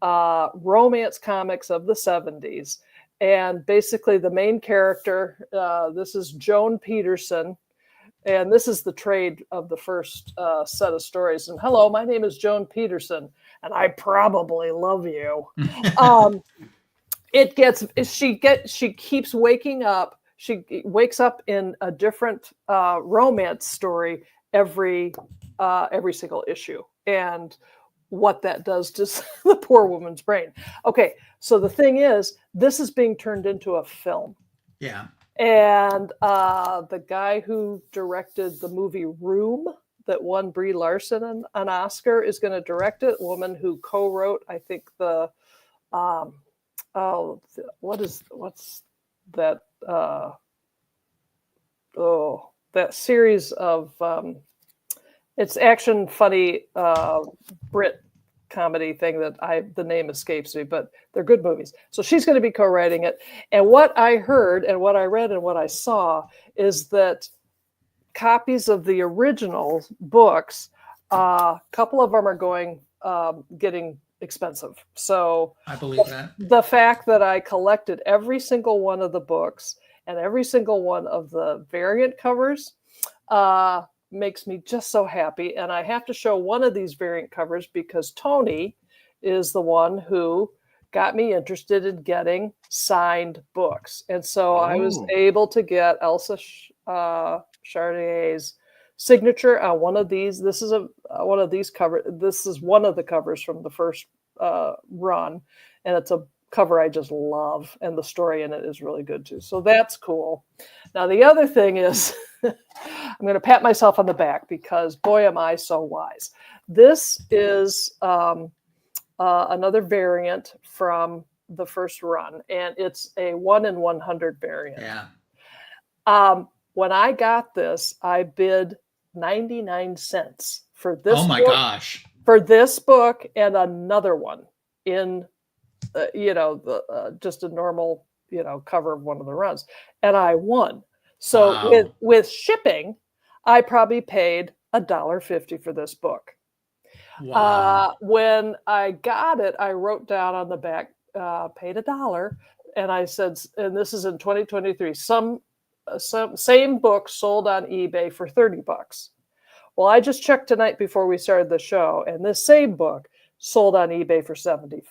romance comics of the 70s. And basically the main character, this is Joan Peterson, and this is the trade of the first set of stories. And hello, my name is Joan Peterson, and I probably love you. She keeps waking up. She wakes up in a different romance story every single issue, and what that does to the poor woman's brain. Okay, so the thing is, this is being turned into a film. Yeah. And the guy who directed the movie Room that won Brie Larson an Oscar is going to direct it. Woman who co-wrote, I think, the what's that that series of it's action funny Brit comedy thing that the name escapes me, but they're good movies. So she's going to be co-writing it. And what I heard and what I read and what I saw is that copies of the original books, a couple of them are getting expensive. So I believe that. The fact that I collected every single one of the books and every single one of the variant covers makes me just so happy. And I have to show one of these variant covers because Tony is the one who got me interested in getting signed books. And so I was able to get Elsa Chartier's signature on one of these. This is one of these covers. This is one of the covers from the first run. And it's a cover I just love. And the story in it is really good too. So that's cool. Now, the other thing is, I'm going to pat myself on the back because boy, am I so wise. This is another variant from the first run, and it's a 1 in 100 variant. Yeah. When I got this, I bid 99 cents for this. Oh my gosh. For this book and another one in, just a normal, cover of one of the runs, and I won. So wow. with shipping, I probably paid $1.50 for this book. Wow. When I got it, I wrote down on the back, paid $1, and I said, and this is in 2023. Some same book sold on eBay for $30. Well, I just checked tonight before we started the show, and this same book sold on eBay for $75.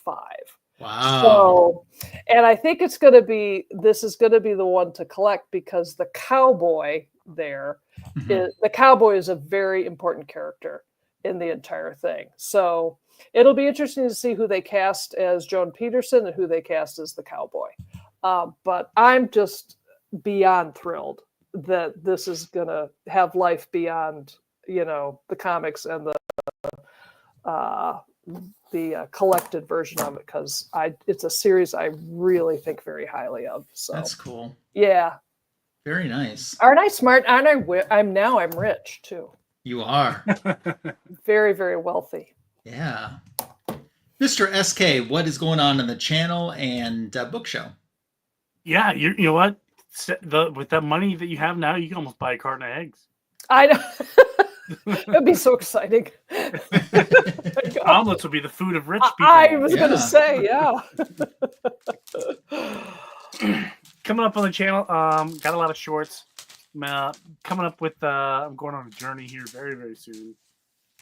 Wow. So, and I think this is going to be the one to collect because the cowboy there, the cowboy is a very important character in the entire thing. So it'll be interesting to see who they cast as Joan Peterson and who they cast as the cowboy. But I'm just beyond thrilled that this is going to have life beyond, the comics and the collected version of it, because it's a series I really think very highly of. So that's cool. Yeah. Very nice. Aren't I smart? Aren't I? I'm rich too. You are. Very, very wealthy. Yeah. Mr. SK, what is going on the channel and book show? Yeah, you know what? With that money that you have now, you can almost buy a carton of eggs. I know. That'd be so exciting. Omelets would be the food of rich people. I was going to say, yeah. Coming up on the channel, got a lot of shorts. Coming up with, I'm going on a journey here very, very soon.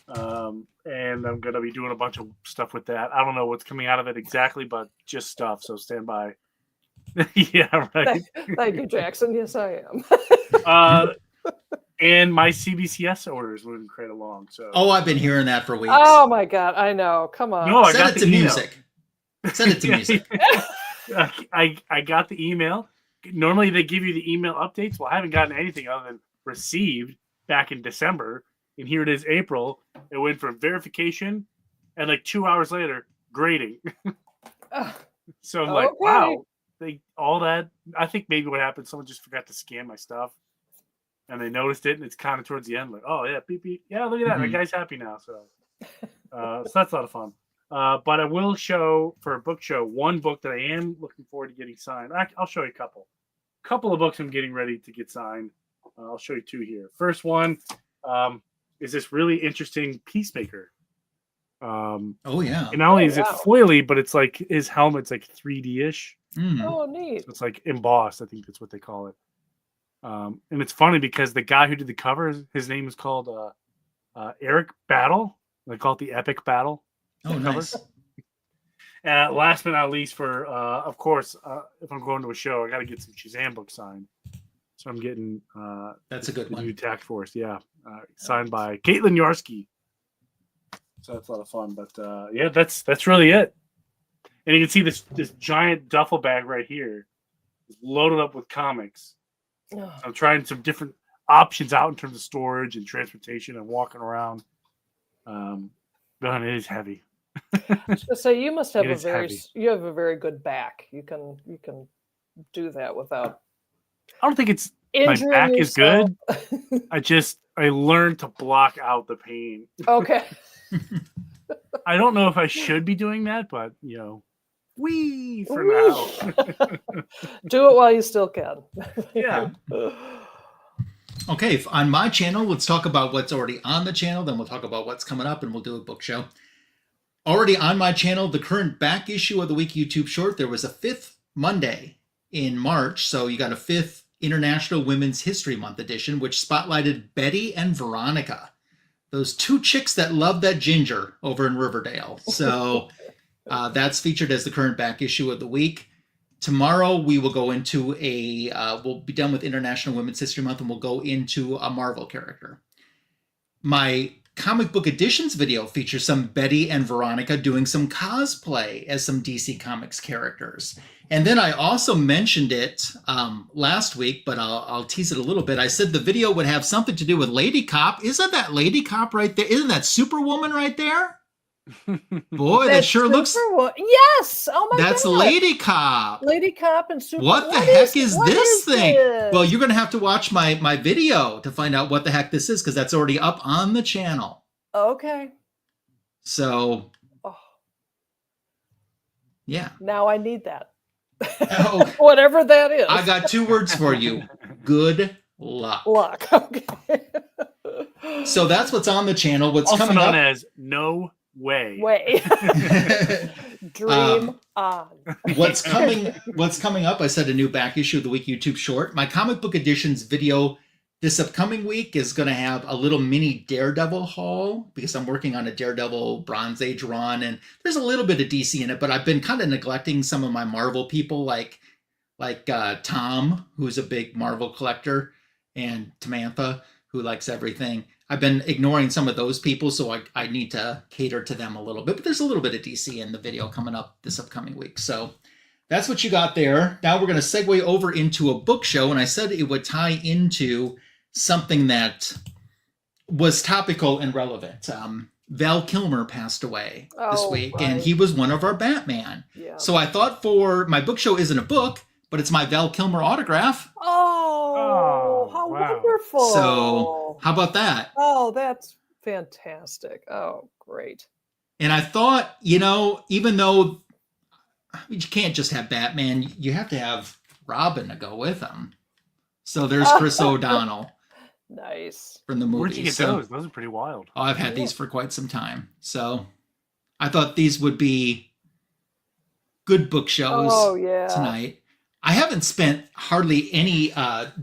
And I'm going to be doing a bunch of stuff with that. I don't know what's coming out of it exactly, but just stuff. So stand by. Yeah, right. Thank you, Jackson. Yes, I am. And my CBCS orders moving right along. So. Oh, I've been hearing that for weeks. Oh my God, I know. Come on. No, Send it to music. Send it to music. I got the email. Normally they give you the email updates. Well, I haven't gotten anything other than received back in December. And here it is, April. It went from verification, and like 2 hours later, grading. So I'm like, wow. All that. I think maybe what happened, someone just forgot to scan my stuff. And they noticed it, and it's kind of towards the end, like, oh, yeah, beep, beep. Yeah, look at that. That guy's happy now. So that's a lot of fun. But I will show, for a book show, one book that I am looking forward to getting signed. I'll show you a couple of books I'm getting ready to get signed. I'll show you two here. First one is this really interesting Peacemaker. Oh, yeah. And not only is it foily, but it's like his helmet's like 3D-ish. Oh, neat. So it's like embossed, I think that's what they call it. And it's funny because the guy who did the cover, his name is called Eric Battle. They call it the Epic Battle. Oh, nice. Last but not least, for of course, if I'm going to a show, I got to get some Shazam books signed. So I'm getting that's a good one. New Task Force, signed by Caitlin Yarsky. So that's a lot of fun. But yeah, that's really it. And you can see this giant duffel bag right here, is loaded up with comics. I'm trying some different options out in terms of storage and transportation and walking around. But it is heavy. I was gonna say you must have you have a very good back. You can do that without. I don't think it's my back is good. I learned to block out the pain. Okay. I don't know if I should be doing that, but for now. Do it while you still can. Yeah. Okay, on my channel, let's talk about what's already on the channel, then we'll talk about what's coming up, and we'll do a book show. Already on my channel, the current back issue of the week YouTube short, there was a 5th Monday in March, so you got a 5th International Women's History Month edition, which spotlighted Betty and Veronica, those two chicks that love that ginger over in Riverdale. So that's featured as the current back issue of the week. Tomorrow we will go into we'll be done with International Women's History Month, and we'll go into a Marvel character. My comic book editions video features some Betty and Veronica doing some cosplay as some DC Comics characters. And then I also mentioned it last week, but I'll tease it a little bit. I said the video would have something to do with Lady Cop. Isn't that Lady Cop right there? Isn't that Superwoman right there? Boy, that sure looks. Yes. Oh my God. That's Lady Cop. Lady Cop and Superwoman. What the heck is this thing? Well, you're going to have to watch my video to find out what the heck this is, because that's already up on the channel. Okay. So, yeah. Now I need that. Oh, whatever that is. I got 2 words for you. Good luck. Luck. Okay. So that's what's on the channel. What's also coming known up as No Way. Dream on. What's coming up? I said a new back issue of the week YouTube short. My comic book editions video this upcoming week is going to have a little mini Daredevil haul, because I'm working on a Daredevil Bronze Age run, and there's a little bit of DC in it, but I've been kind of neglecting some of my Marvel people, like Tom, who's a big Marvel collector, and Tamantha, who likes everything. I've been ignoring some of those people, so I need to cater to them a little bit. But there's a little bit of DC in the video coming up this upcoming week. So that's what you got there. Now we're going to segue over into a book show, and I said it would tie into something that was topical and relevant. Val Kilmer passed away this week, right. and he was one of our Batman. Yeah. So I thought, for my book show isn't a book, but it's my Val Kilmer autograph. Oh, how wow. wonderful. So how about that? Oh, that's fantastic. Oh, great. And I thought, even though you can't just have Batman, you have to have Robin to go with him. So there's Chris O'Donnell Nice. from the movie. Where'd you get those? Those are pretty wild. Oh, I've had these for quite some time. So I thought these would be good book shows tonight. I haven't spent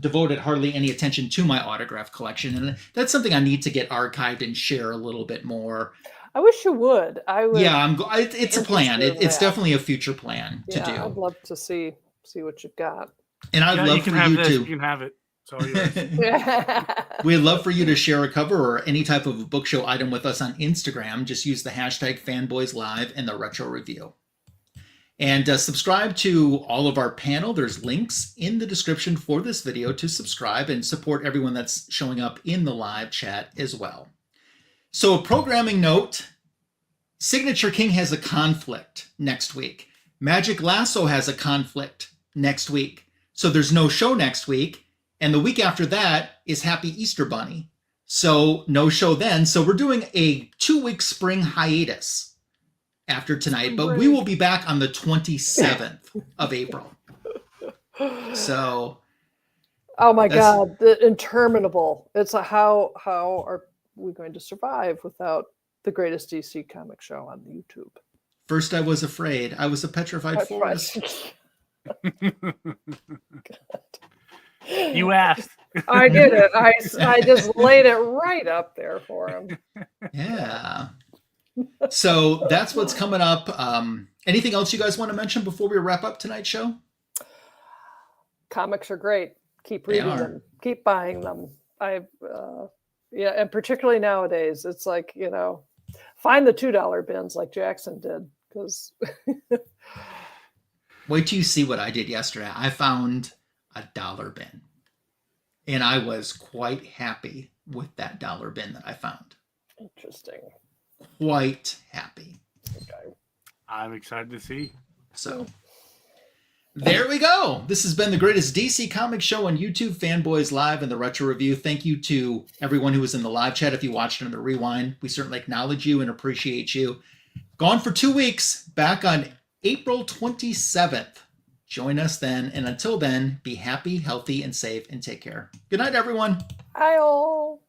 devoted hardly any attention to my autograph collection. And that's something I need to get archived and share a little bit more. I wish you would. I would. Yeah, it's a plan. It's definitely a future plan to do. I'd love to see what you've got. And I'd love for you to. You can have it. So We'd love for you to share a cover or any type of book show item with us on Instagram. Just use the hashtag Fanboys Live and the Retro Review. And subscribe to all of our panel. There's links in the description for this video to subscribe and support everyone that's showing up in the live chat as well. So a programming note, Signature King has a conflict next week. Magic Lasso has a conflict next week. So there's no show next week. And the week after that is Happy Easter Bunny. So no show then. So we're doing a 2-week spring hiatus after tonight, but we will be back on the 27th of April. So, oh my God, the interminable. It's how are we going to survive without the greatest DC comic show on YouTube? First I was afraid. I was a petrified forest. You asked. I did it. I just laid it right up there for him. Yeah. So that's what's coming up. Anything else you guys want to mention before we wrap up tonight's show? Comics are great. Keep reading them. Keep buying them. And particularly nowadays, it's like, find the $2 bins like Jackson did, because wait till you see what I did yesterday. I found a $1 bin, and I was quite happy with that $1 bin that I found. Interesting. Quite happy. Okay. I'm excited to see. So there we go. This has been the greatest DC comic show on YouTube, Fanboys Live and the Retro Review. Thank you to everyone who was in the live chat. If you watched it on the rewind, we certainly acknowledge you and appreciate you. Gone for 2 weeks, back on April 27th. Join us then. And until then, be happy, healthy, and safe, and take care. Good night, everyone. Hi all.